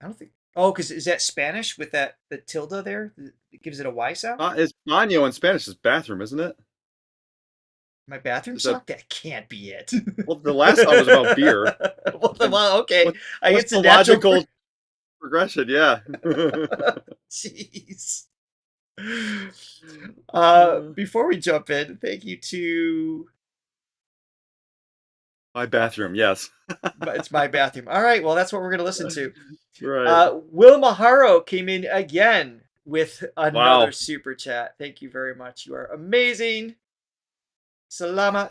I don't think. Oh, because is that Spanish with the tilde there? It gives it a Y sound? It's baño in Spanish is bathroom, isn't it? My bathroom Is that- song? That can't be it. Well, the last song was about beer. well, okay. I What's guess the the natural logical progression? Yeah. Jeez. Before we jump in, thank you to My bathroom, yes. it's my bathroom. All right, well that's what we're gonna listen to. Right. Will Maharo came in again with another Wow. super chat. Thank you very much. You are amazing. Salamat.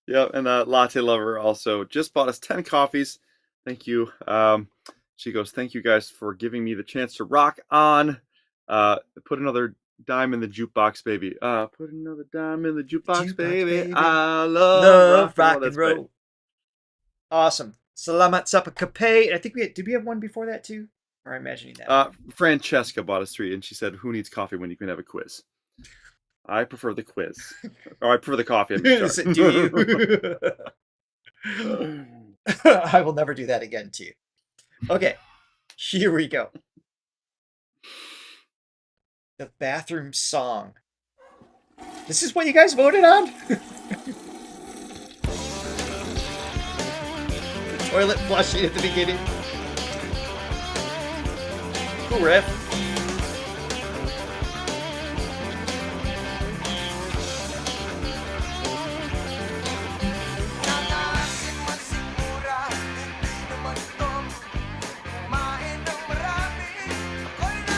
Yeah, and Latte Lover also just bought us 10 coffees. Thank you. She goes, thank you guys for giving me the chance to rock on. Put another dime in the jukebox, baby. Put another dime in the jukebox, baby. I love rock and That's right. roll. Awesome. Salamat sa pagkape. I think did we have one before that too? Or am I imagining that? Francesca bought us 3, and she said, who needs coffee when you can have a quiz? I prefer the quiz. Or I prefer the coffee. Sorry. Do you? I will never do that again to you. Okay, here we go. The bathroom song. This is what you guys voted on? The toilet flushing at the beginning. Cool riff.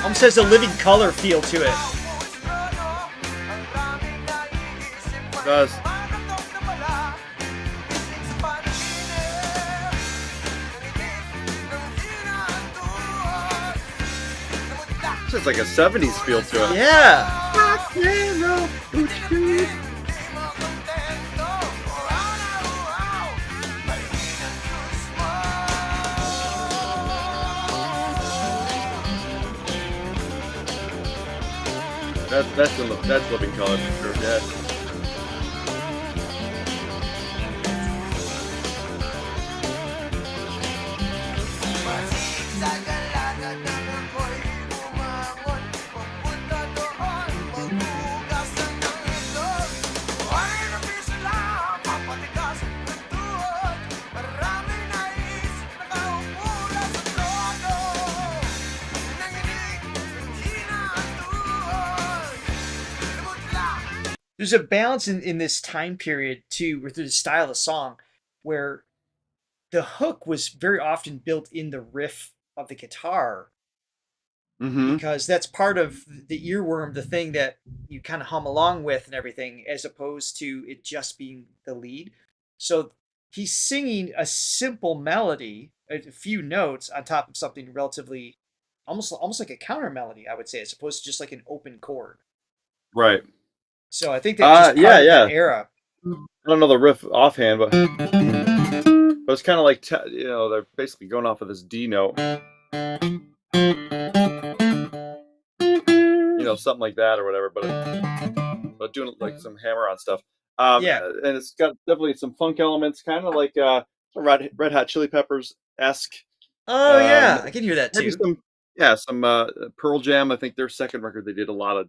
Almost has a living color feel to it. It does. It's like a 70s feel to it. Yeah. That's living color for sure. Yeah. There's a balance in this time period too, with the style of song, where the hook was very often built in the riff of the guitar, Mm-hmm. because that's part of the earworm, the thing that you kind of hum along with and everything, as opposed to it just being the lead. So he's singing a simple melody, a few notes on top of something relatively almost like a counter melody, I would say, as opposed to just like an open chord. Right. So I think that's just part of that era. I don't know the riff offhand, but it's kind of like they're basically going off of this D note, something like that or whatever. But doing like some hammer-on stuff. Yeah. And it's got definitely some funk elements, kind of like Red Hot Chili Peppers esque. Oh yeah, I can hear that Maybe too. some Pearl Jam. I think their second record they did a lot of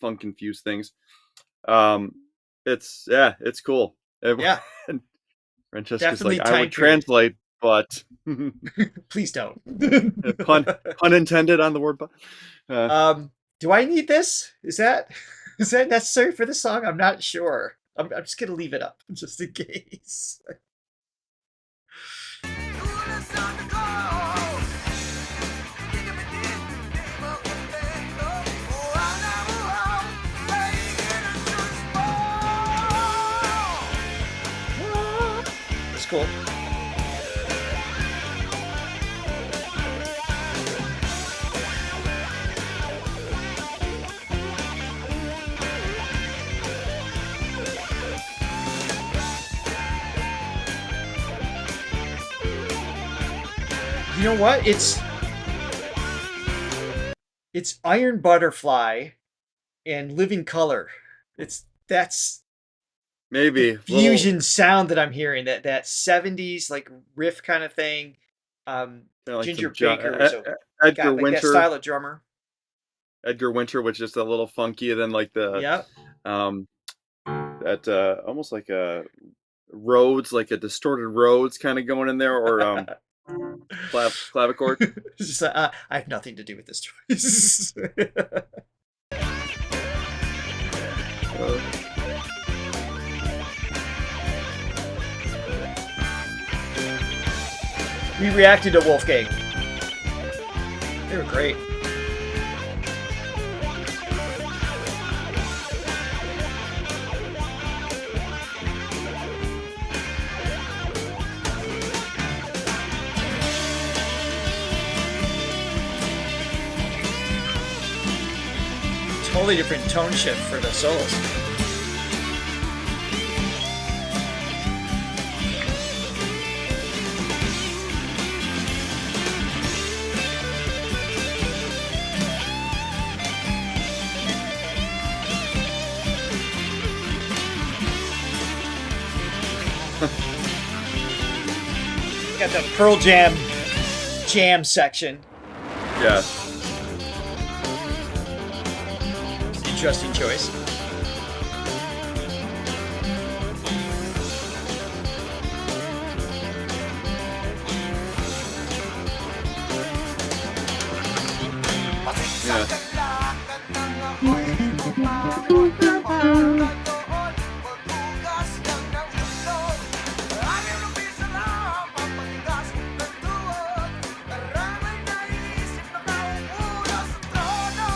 funk infused things. It's cool. Yeah. Francesca's Definitely like, I time would period. translate, but Please don't. pun intended on the word. Do I need this? Is that necessary for the song? I'm not sure. I'm just gonna leave it up just in case. That's cool. You know what? It's Iron Butterfly and Living Color. That's Maybe the fusion sound that I'm hearing. That 70s like riff kind of thing. like Ginger some Baker was Edgar got like that Winter. style of drummer. Edgar Winter, which is a little funky, and then like the Yep. that almost like a Rhodes, like a distorted Rhodes kind of going in there, or clavichord. It's just I have nothing to do with this choice. We reacted to Wolfgang. They were great. Totally different tone shift for the solos. Got the Pearl Jam section. Yeah. Interesting choice.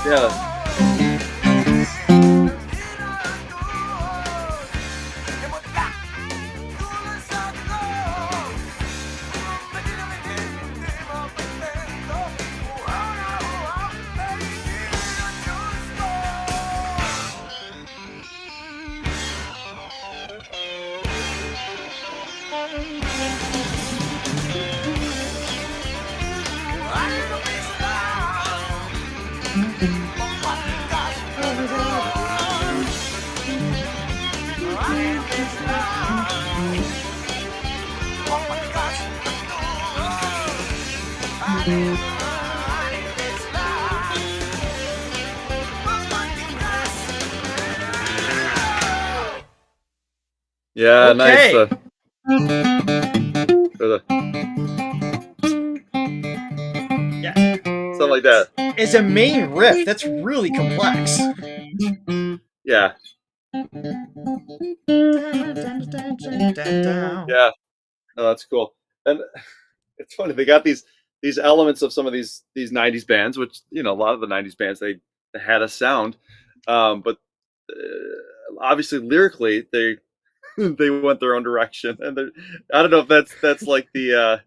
Yeah. Yeah, nice. Okay. Yeah. Something like that. As a main riff, that's really complex. Yeah. Yeah. Oh, that's cool. And it's funny, they got these elements of some of these 90s bands, which, you know, a lot of the 90s bands, they had a sound, but obviously lyrically they they went their own direction, and I don't know if that's like the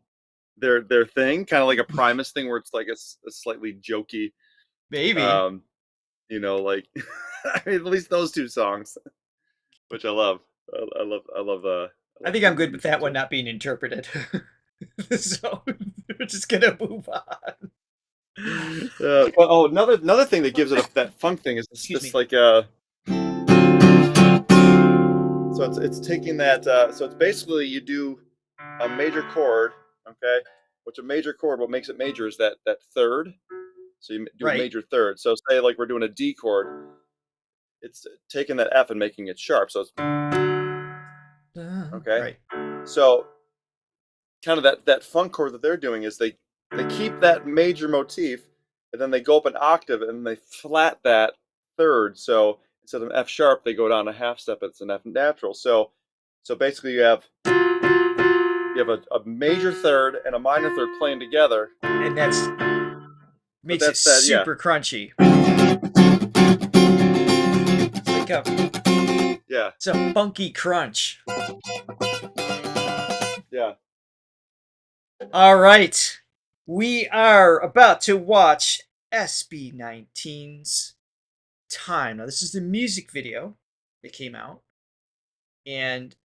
their thing, kind of like a Primus thing, where it's like a slightly jokey, Maybe. you know, like I mean, at least those two songs, which I love. I love. I think I'm good with that one not being interpreted. So we're just gonna move on. Oh, another thing that gives it that funk thing is this like so it's taking that so it's basically you do a major chord, okay, which a major chord, what makes it major is that third, so you do a major third. So say like we're doing a D chord, it's taking that F and making it sharp, so it's Okay. Right. So kind of that funk chord that they're doing is they keep that major motif, and then they go up an octave and they flat that third. So instead of an F sharp, they go down a half step. It's an F natural. So basically you have a major third and a minor third playing together, And that's makes that's it that, yeah. super crunchy. It's like it's a funky crunch. Yeah. All right. We are about to watch SB19's Time. Now, this is the music video that came out, and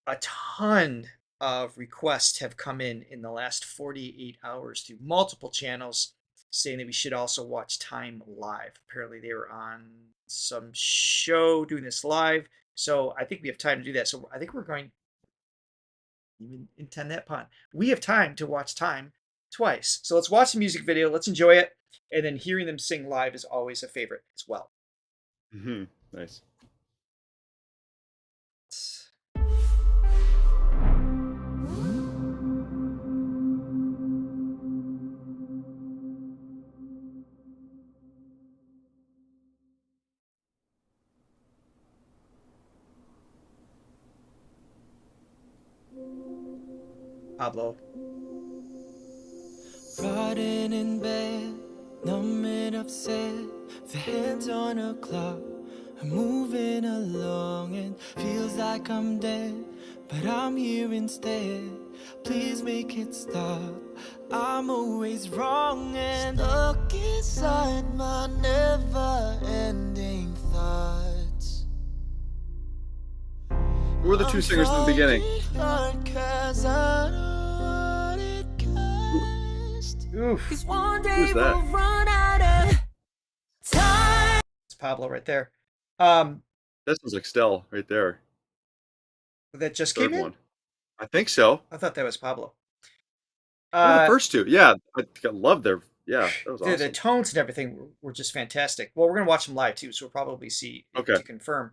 a ton of requests have come in the last 48 hours through multiple channels saying that we should also watch Time live. Apparently, they were on some show doing this live, so I think we have time to do that. So I think we're going even intend that pun. We have time to watch Time twice. So let's watch the music video. Let's enjoy it. And then hearing them sing live is always a favorite as well. Nice. Pablo. Rotting in bed, numb and upset. The hands on a clock, I'm moving along and feels like I'm dead, but I'm here instead. Please make it stop. I'm always wrong and stuck inside my never-ending thoughts. Who were the two singers in the beginning? Oof. Who's that? It's Pablo right there. That sounds like Stell right there. That just Third came in? one. I think so. I thought that was Pablo. Well, the first two. Yeah. I love their. Yeah, that was the awesome. tones and everything were just fantastic. Well, we're going to watch them live too, so we'll probably see to confirm.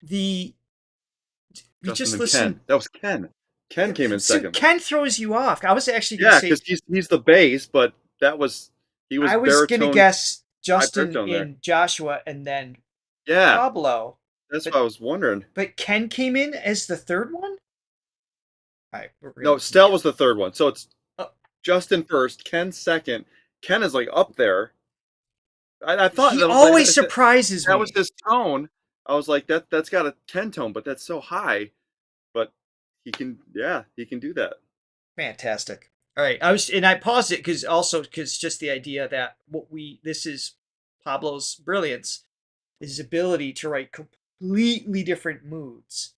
We Justin just and listened. Ken. That was Ken. Ken came in second. Ken throws you off. I was actually going to say. Yeah, because he's the bass, but he was I was going to guess Justin baritone there. and Joshua and then Yeah, Pablo. that's what I was wondering. But Ken came in as the third one? All right, No, Stell was the third one. So it's Justin first, Ken second. Ken is like up there. I thought he always surprises me. That was his tone. I was like, that's got a Ken tone, but that's so high. But he can do that. Fantastic. All right, I paused it because just the idea that this is Pablo's brilliance, his ability to write completely different moods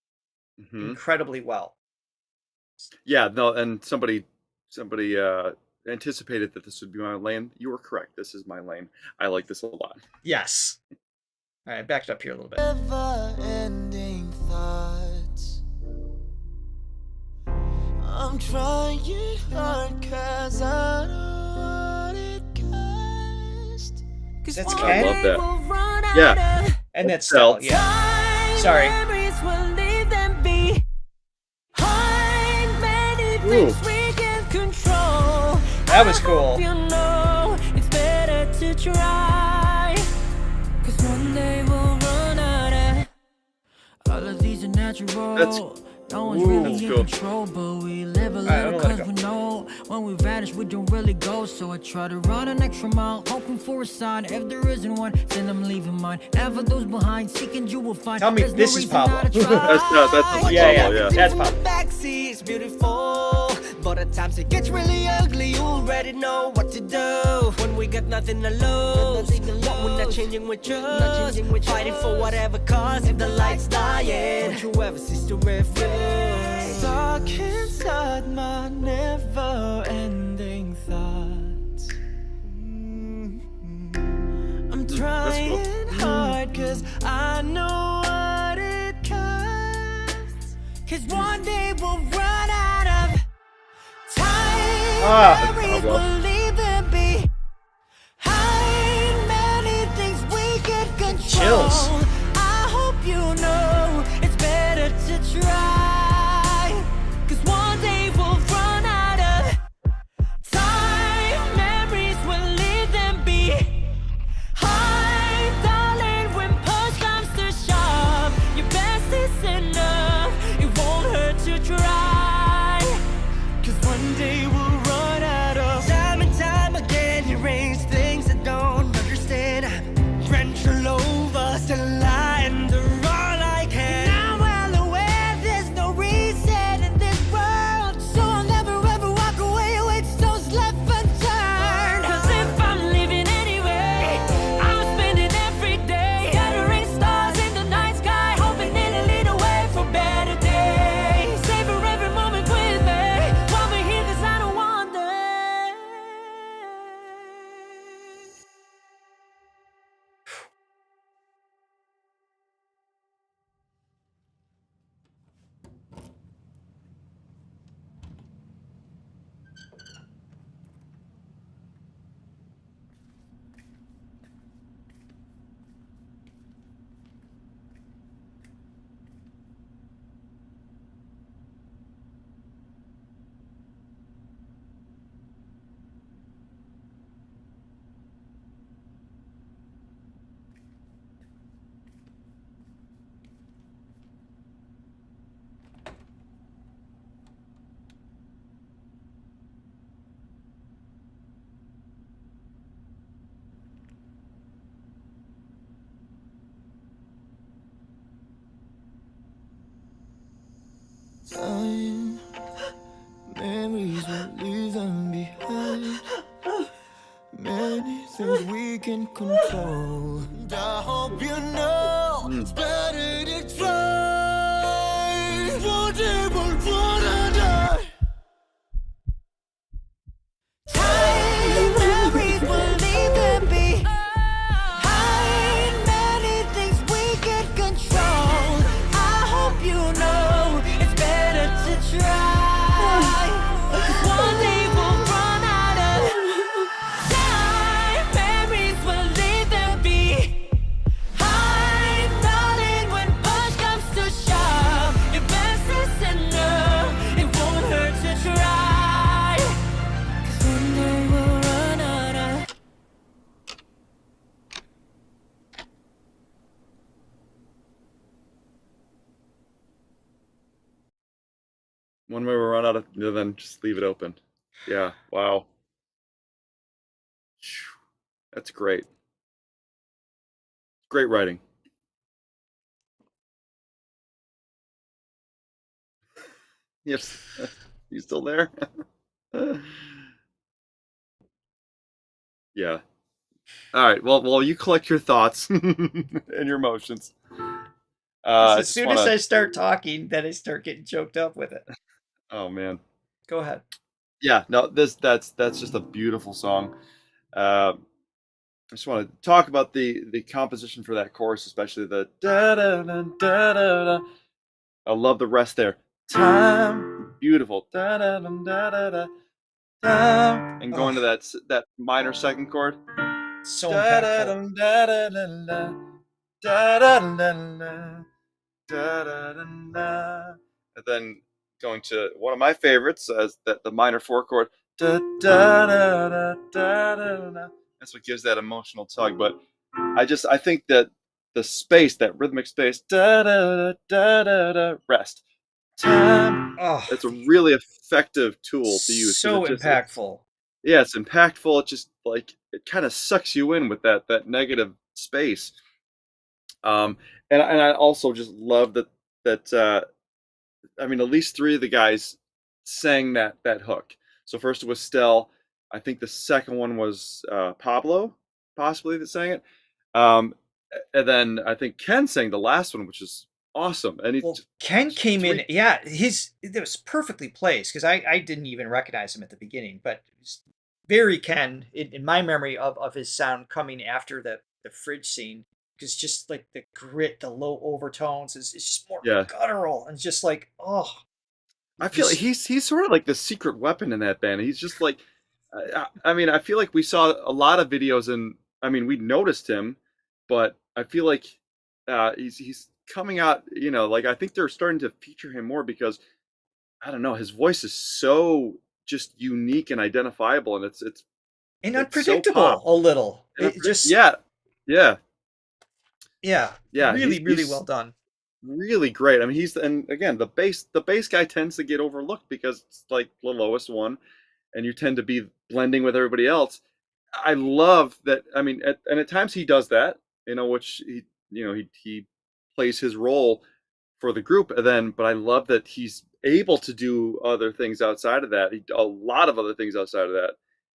incredibly well. Yeah, no, and somebody anticipated that this would be my lane. You were correct. This is my lane. I like this a lot. Yes. All right, back it up here a little bit. Never-ending thoughts. I'm trying hard 'cause I know what it cost. That's I Ken? love that. Yeah. And that's Stell, yeah. Sorry. Ooh. That was cool. It's better to try. 'Cause one day we'll run out of all of these are natural. No one's really in control, but we live a little 'cause we know when we vanish we don't really go. So I try to run an extra mile, hoping for a sign. If there isn't one, then I'm leaving mine. Never those behind, seeking you will find. Tell me There's this no is reason Pablo. not to try. That's Yeah, Pablo, that's Pablo. Backseat is beautiful, but at times it gets really ugly. You already know what to do when we got nothing to lose. But we're not changing with you, fighting for whatever cause. If the lights dying, don't you ever cease to refuse. Stuck inside my never-ending thoughts. I'm trying hard 'cause I know what it costs. 'Cause one day we'll run out of time. Memories will leave them behind. Many things we can control. Chills. I hope you know it's better to Time, memories will leave them behind. Many things we can control. And I hope you know it's better to try. One day we'll run and die. Time, memories will leave them behind. Many things we can control. I hope you know it's better to try. 'Cause one day we'll run out of time. Memories will leave them behind. Darling, when push comes to shove, your best is enough. It won't hurt to try. 'Cause one day we'll run out of. One way we run out of, then just leave it open. Yeah. Wow. Phew. That's great. Great writing. Yes. You still there? Yeah. All right. Well, you collect your thoughts and your emotions. I As just soon as wanna. I start talking, then I start getting choked up with it. Oh man. Go ahead. Yeah. No. That's just a beautiful song. I just want to talk about the composition for that chorus, especially the da da da da da da. I love the rest there. Time, beautiful. Da da da da da da. Time, and going to that minor second chord. So Da da impactful. da da da da da da da da da da da. And then going to one of my favorites as the minor four chord. Da da da da da da da. That's what gives that emotional tug. But I think that the space, that rhythmic space, da da da da da, rest, time. Oh, That's a really effective tool to use because so impactful. it's impactful. It just like it kind of sucks you in with that negative space. And I also just love that I mean, at least three of the guys sang that hook. So first it was Stell. I think the second one was Pablo, possibly, that sang it. And then I think Ken sang the last one, which is awesome. And Well, Ken came in. three, Yeah, it was perfectly placed because I didn't even recognize him at the beginning, but it was very Ken in my memory of his sound coming after the fridge scene, because just like the grit, the low overtones is it's just more yeah. guttural and just like, oh, I feel like just he's sort of like the secret weapon in that band. He's just like, I mean, I feel like we saw a lot of videos, and I mean, we noticed him, but I feel like he's coming out. You know, like I think they're starting to feature him more because I don't know, his voice is so just unique and identifiable, and and it's so unpredictable pop. a little. And It just yeah, yeah, yeah, yeah. really well done. Really great. I mean, and again, the bass guy tends to get overlooked because it's like the lowest one, and you tend to be blending with everybody else. I love that. I mean, at times he does that, which he plays his role for the group, and then, but I love that he's able to do other things outside of that. A lot of other things outside of that,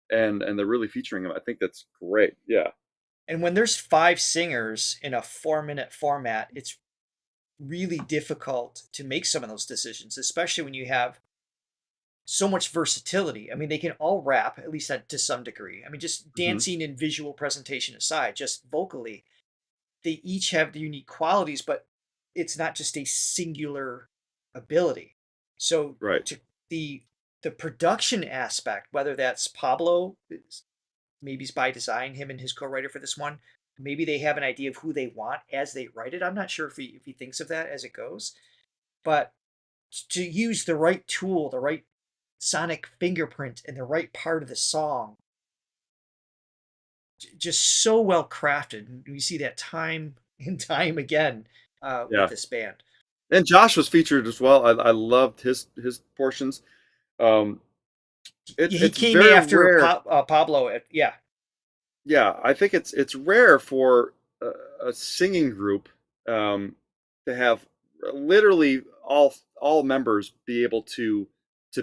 and they're really featuring him. I think that's great. Yeah. And when there's 5 singers in a 4-minute format, it's really difficult to make some of those decisions, especially when you have so much versatility. I mean, they can all rap, at least to some degree. I mean, just Hmm. dancing and visual presentation aside, just vocally, they each have the unique qualities, but it's not just a singular ability. So Right. to the production aspect, whether that's Pablo, maybe it's by design, him and his co-writer for this one. Maybe they have an idea of who they want as they write it. I'm not sure if he thinks of that as it goes, but to use the right tool, the right sonic fingerprint, in the right part of the song, just so well crafted. And we see that time and time again Yeah. with this band. And Josh was featured as well. I loved his portions. Um, He it's came very after rare. Pablo. Yeah, Yeah, I think it's rare for a singing group to have literally all members be able to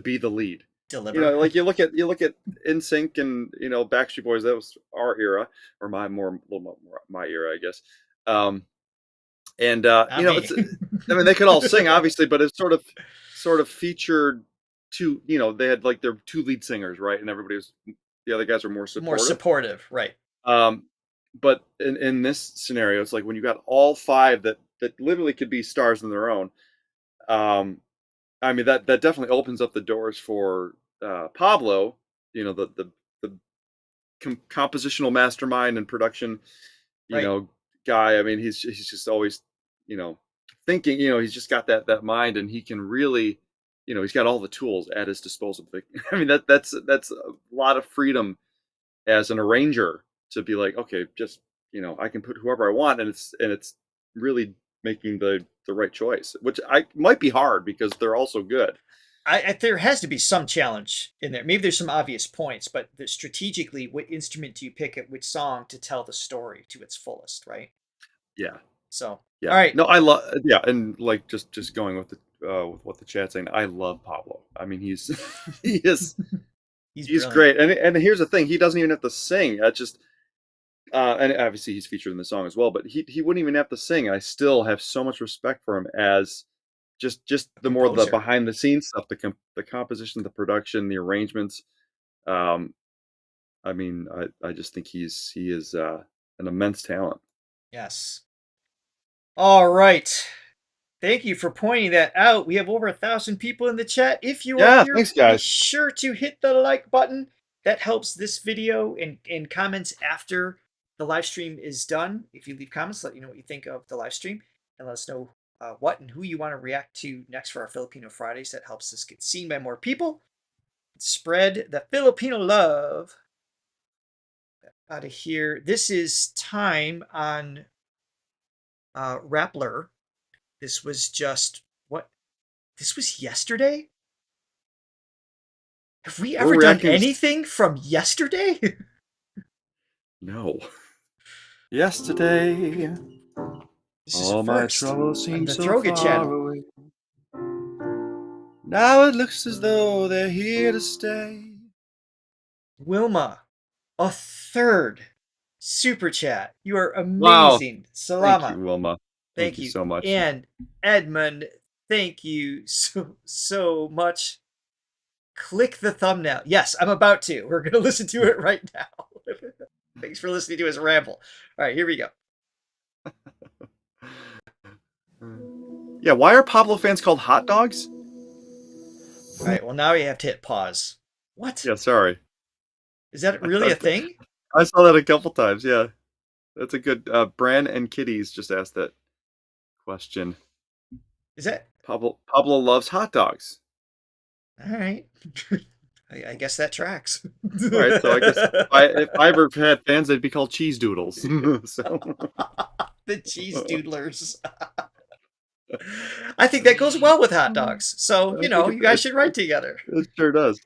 be the lead. Deliver. You know, like you look at NSYNC and Backstreet Boys. That was our era, or a little more my era, I guess. Not me. It's, I mean, they could all sing, obviously, but it's sort of featured two. They had like their two lead singers, right? And the other guys were more supportive. More supportive, right? But in this scenario, it's like when you got all five that literally could be stars in their own. I mean, that definitely opens up the doors for Pablo, the compositional mastermind and production, guy. I mean, he's just always, thinking, he's just got that mind, and he can really, he's got all the tools at his disposal. I mean, that's a lot of freedom as an arranger to be like, okay, just, I can put whoever I want, and it's really making the right choice, which might be hard because they're all so good. There has to be some challenge in there. Maybe there's some obvious points, but strategically, what instrument do you pick at which song to tell the story to its fullest, right? Yeah. So, yeah. All right. No, I love, and like just going with with what the chat's saying, I love Pablo. I mean, he's he's great, and here's the thing, he doesn't even have to sing. That's just. And obviously he's featured in the song as well, but he wouldn't even have to sing. I still have so much respect for him as just the more the behind the scenes stuff, the composition, the production, the arrangements. I mean, I just think he is an immense talent. Yes. All right. Thank you for pointing that out. We have over 1,000 people in the chat. If you are here, thanks, guys. Be sure to hit the like button. That helps this video, and comments after the live stream is done. If you leave comments, let you know what you think of the live stream, and let us know what and who you want to react to next for our Filipino Fridays. That helps us get seen by more people. Spread the Filipino love out of here. This is time on Rappler. This was just this was yesterday? Have we ever done anything from yesterday? No. Yesterday, all my troubles seem so Throga far away. Now it looks as though they're here to stay. Wilma, a third super chat. You are amazing. Wow. Salama. Thank you, Wilma. Thank you so much. And Edmund, thank you so much. Click the thumbnail. Yes, I'm about to. We're going to listen to it right now. Thanks for listening to his ramble. All right, here we go. Yeah, why are Pablo fans called hot dogs? All right, well, now we have to hit pause. What? Yeah, sorry. Is that really a thing? I saw that a couple times, yeah. That's a good... Bran and Kitties just asked that question. Is that... Pablo loves hot dogs. All right. I guess that tracks. All right, so I guess if I ever had fans, they'd be called cheese doodles. So. The cheese doodlers. I think that goes well with hot dogs. So, you guys should write together. It sure does.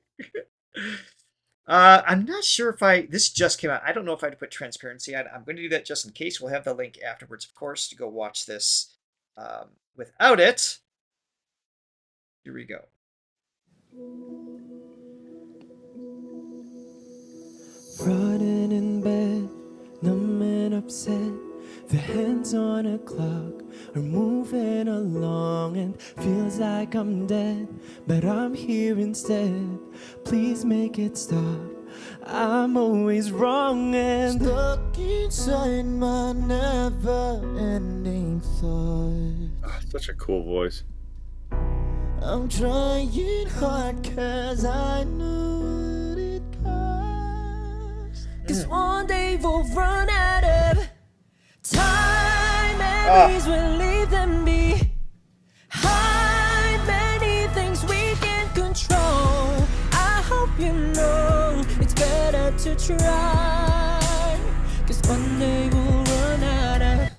I'm not sure if this just came out. I don't know if I had to put transparency on. I'm going to do that just in case. We'll have the link afterwards, of course, to go watch this without it. Here we go. Running in bed, numb and upset. The hands on a clock are moving along, and feels like I'm dead, but I'm here instead. Please make it stop. I'm always wrong and stuck inside my never-ending thoughts. Such a cool voice. I'm trying hard 'cause I know it costs. 'Cause one day we'll run out of time, memories will leave them behind. Many things we can't control. I hope you know it's better to try. 'Cause one day we'll run out of.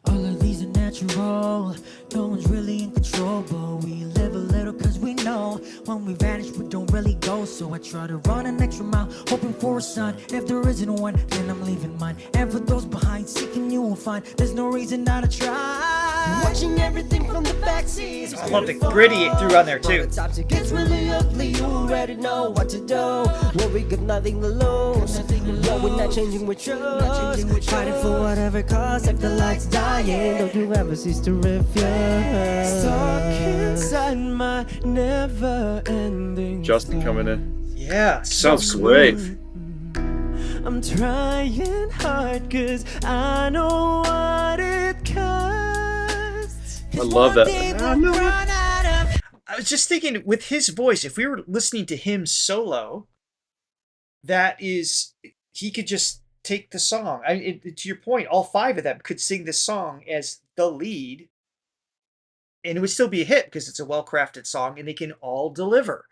All of these are natural. No one's really in control, but we live a little 'cause we know when we vanish we don't really go. So I try to run an extra mile, hoping for a sign. If there isn't one, then I'm leaving mine. And for those behind, seeking you will find there's no reason not to try. ride. Watching everything from the backseat. I love the gritty it threw on there too. Times it gets really ugly, you already know what to do. Well, we got nothing to lose. Yeah, we're not changing with trust. Fighting for whatever cause. If the light's dying, don't you ever cease to refuse. Stuck inside my never-ending. Justin coming in. Yeah, Sounds great. I'm trying hard cause I know what it costs. I love that. I was just thinking with his voice, if we were listening to him solo, that is, he could just take the song. To your point, all 5 of them could sing this song as the lead, and it would still be a hit because it's a well-crafted song, and they can all deliver.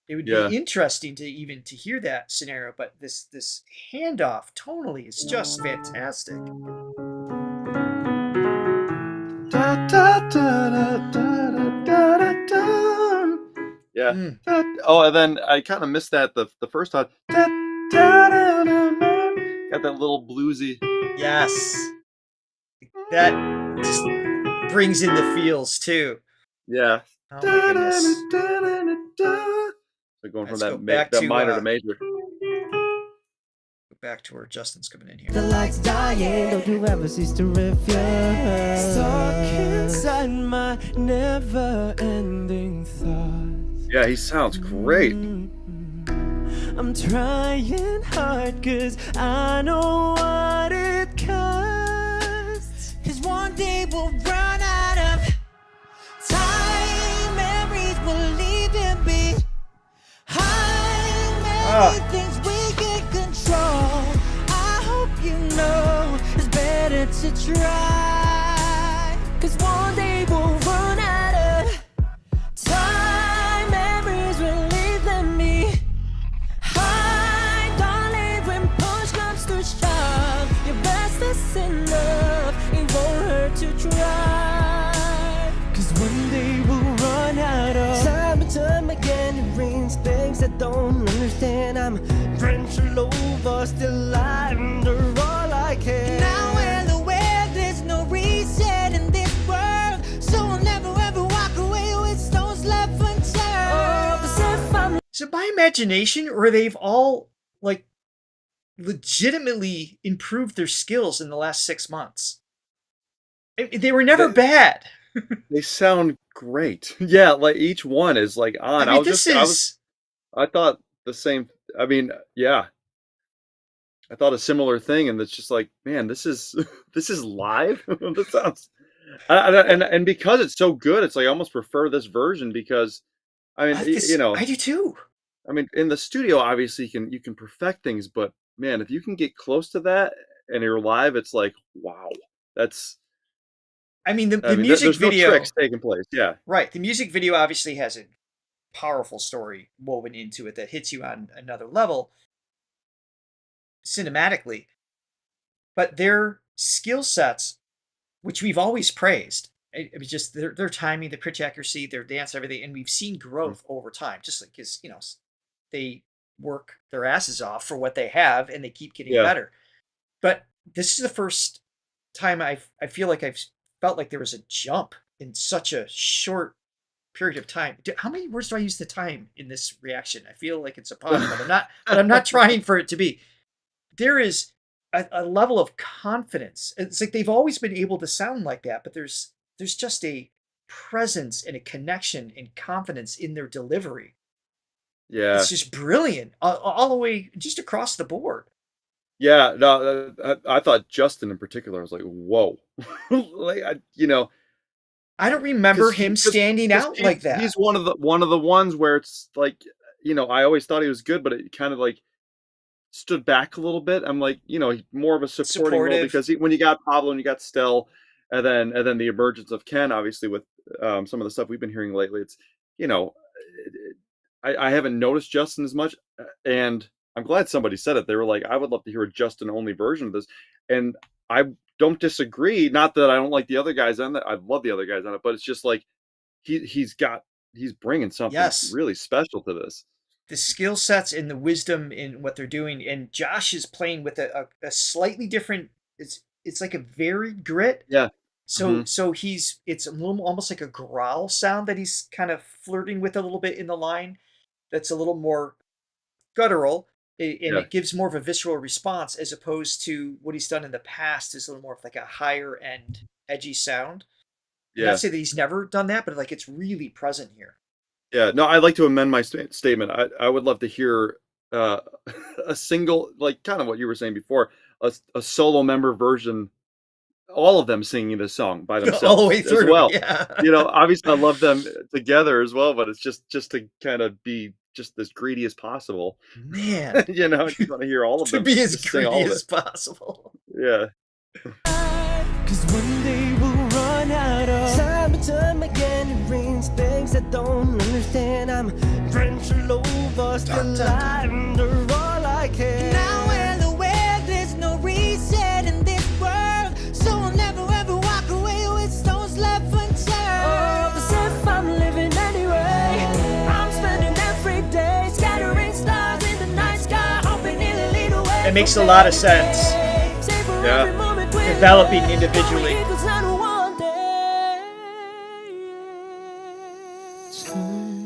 It would be interesting to hear that scenario, but this handoff tonally is just fantastic. Yeah. Oh, and then I kind of missed that the first time. Got that little bluesy. Yes. That just brings in the feels too. Yeah. Oh my goodness. So going from Let's go that back to, minor to major. Go back to where Justin's coming in here. The light's dying, don't you ever cease to refuse. Stuck inside my never-ending thoughts. Yeah, he sounds great. I'm trying hard cause I know what it costs. Cause one day we'll run out of time. Memories will leave and be high. Many things we can control. I hope you know it's better to try. Cause one day we'll run out of time. Memories will leave and be high. Darling, when push comes to shove, your best is enough. It won't hurt to try. Cause one day we'll run out of time and time again. It rains things I don't understand. I'm drenched all over, still under all I can. Now we're aware there's no reset in this world, so I'll never ever walk away with stones left unturned. Is it my imagination, or they've all like legitimately improved their skills in the last 6 months? They were never bad. They sound great. Yeah, like each one is like on. I mean, I thought the same. I mean, yeah. I thought a similar thing, and it's just like, man, this is live. This sounds, and because it's so good, it's like I almost prefer this version because, I mean, I do too. I mean, in the studio, obviously you can perfect things, but man, if you can get close to that and you're live, it's like, wow, that's. I mean, the music there's video. No tricks taking place. Yeah. Right. The music video obviously has a powerful story woven into it that hits you on another level cinematically. But their skill sets, which we've always praised, it was just their timing, their pitch accuracy, their dance, everything, and we've seen growth over time. Just like because they work their asses off for what they have, and they keep getting better. But this is the first time I feel like I've felt like there was a jump in such a short period of time. How many words do I use the time in this reaction? I feel like it's a pun, but I'm not trying for it to be. There is a level of confidence. It's like they've always been able to sound like that, but there's just a presence and a connection and confidence in their delivery. Yeah. It's just brilliant all the way just across the board. Yeah, no, I thought Justin in particular, I was like, whoa. Like, I don't remember him standing out like that. He's one of the ones where it's like, I always thought he was good, but it kind of like stood back a little bit. I'm like, more of a supporting role because when you got Pablo and you got Stell, and then the emergence of Ken, obviously with some of the stuff we've been hearing lately, it's, I haven't noticed Justin as much, and I'm glad somebody said it. They were like, I would love to hear a Justin only version of this. And I don't disagree. Not that I don't like the other guys on that. I love the other guys on it, but it's just like, he's bringing something really special to this. The skill sets and the wisdom in what they're doing. And Josh is playing with a slightly different, it's like a varied grit. Yeah. So it's a little almost like a growl sound that he's kind of flirting with a little bit in the line. That's a little more guttural, and Yeah. it gives more of a visceral response as opposed to what he's done in the past is a little more of like a higher end edgy sound. And not Yeah. to say that he's never done that, but like it's really present here. Yeah. No, I'd like to amend my statement. I would love to hear a single, like kind of what you were saying before, a solo member version, all of them singing this song by themselves All the way through, as well. yeah. You know, obviously I love them together as well, but it's just to kind of be just as greedy as possible. Man, You know, I just want to hear all of to them be as just sing all greedy of as it. possible. Yeah. Cause one day we'll run out of time and time again. It rains things I don't understand. I'm drenched all over, still alive under all I can. Now we're aware there's no reason in this world, so I'll never ever walk away with stones left unturned. Oh, as if I'm living anyway. I'm spending every day scattering stars in the night sky, hoping it'll lead away. It makes a lot of sense. Yeah. Developing individually.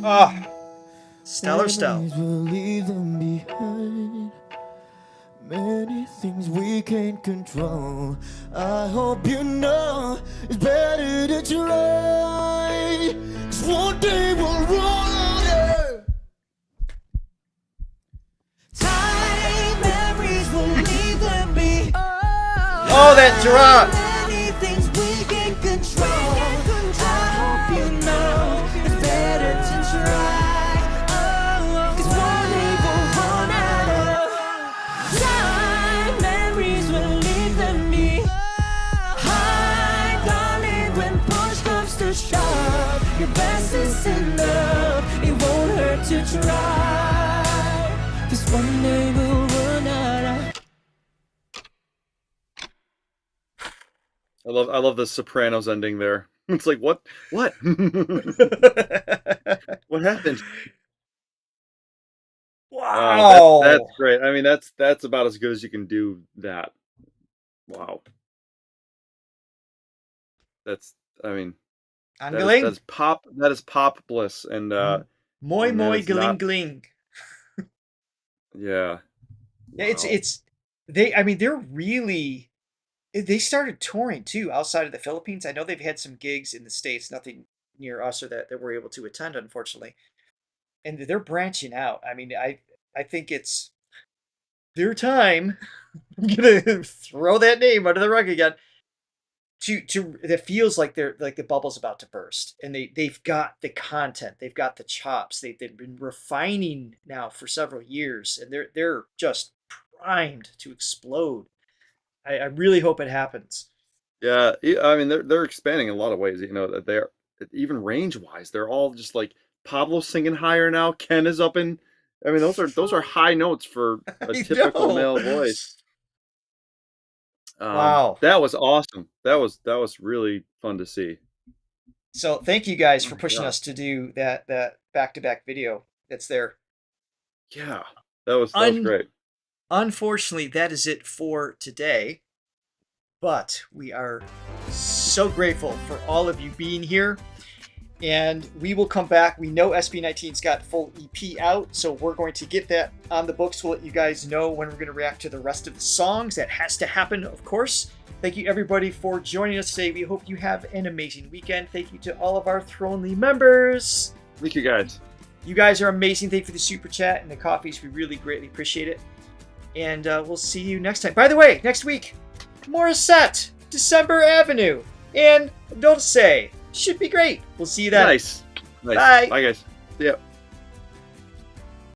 Ah, stellar stuff. We'll leave them behind. Many things we can't control. I hope you know it's better to try. 'Cause one day we'll run out. Time memories will leave them behind. Oh, that drop. Many things we can control. I hope you know it's better to try. Oh, 'cause one day we'll run out of time. Memories will leave them behind. Darling, when push comes to shove, your best is enough. It won't hurt to try. 'Cause one day we'll run out of. I love the Sopranos ending there. It's like what? What happened? Wow. That's great. I mean, that's about as good as you can do that. Wow. That's I mean Ang that galing. is pop bliss and Moy and that moy is galing not- galing. yeah. Yeah, Wow. it's I mean they're really they started touring too outside of the Philippines. I know they've had some gigs in the States, nothing near us or that we're able to attend, unfortunately. And they're branching out. I mean, I think it's their time. I'm gonna throw that name under the rug again. To that feels like they're like the bubble's about to burst, and they've got the content, they've got the chops, they've been refining now for several years, and they're just primed to explode. I really hope it happens. Yeah, I mean they're expanding in a lot of ways. You know that they're even range wise, they're all just like Pablo's singing higher now. Ken is up in. I mean those are high notes for a I typical know. male voice. Wow. That was awesome. That was really fun to see. So thank you guys for my pushing God. us to do that back-to-back video that's there. Yeah, that was great. Unfortunately, that is it for today. But we are so grateful for all of you being here. And we will come back. We know SB19's got full EP out, so we're going to get that on the books. We'll let you guys know when we're going to react to the rest of the songs. That has to happen, of course. Thank you, everybody, for joining us today. We hope you have an amazing weekend. Thank you to all of our Thronely members. Thank you guys. You guys are amazing. Thank you for the super chat and the coffees. We really greatly appreciate it. And we'll see you next time. By the way, next week, Morissette, December Avenue, and Don't Say. Should be great. We'll see you then. Nice. Bye. Bye guys. See ya.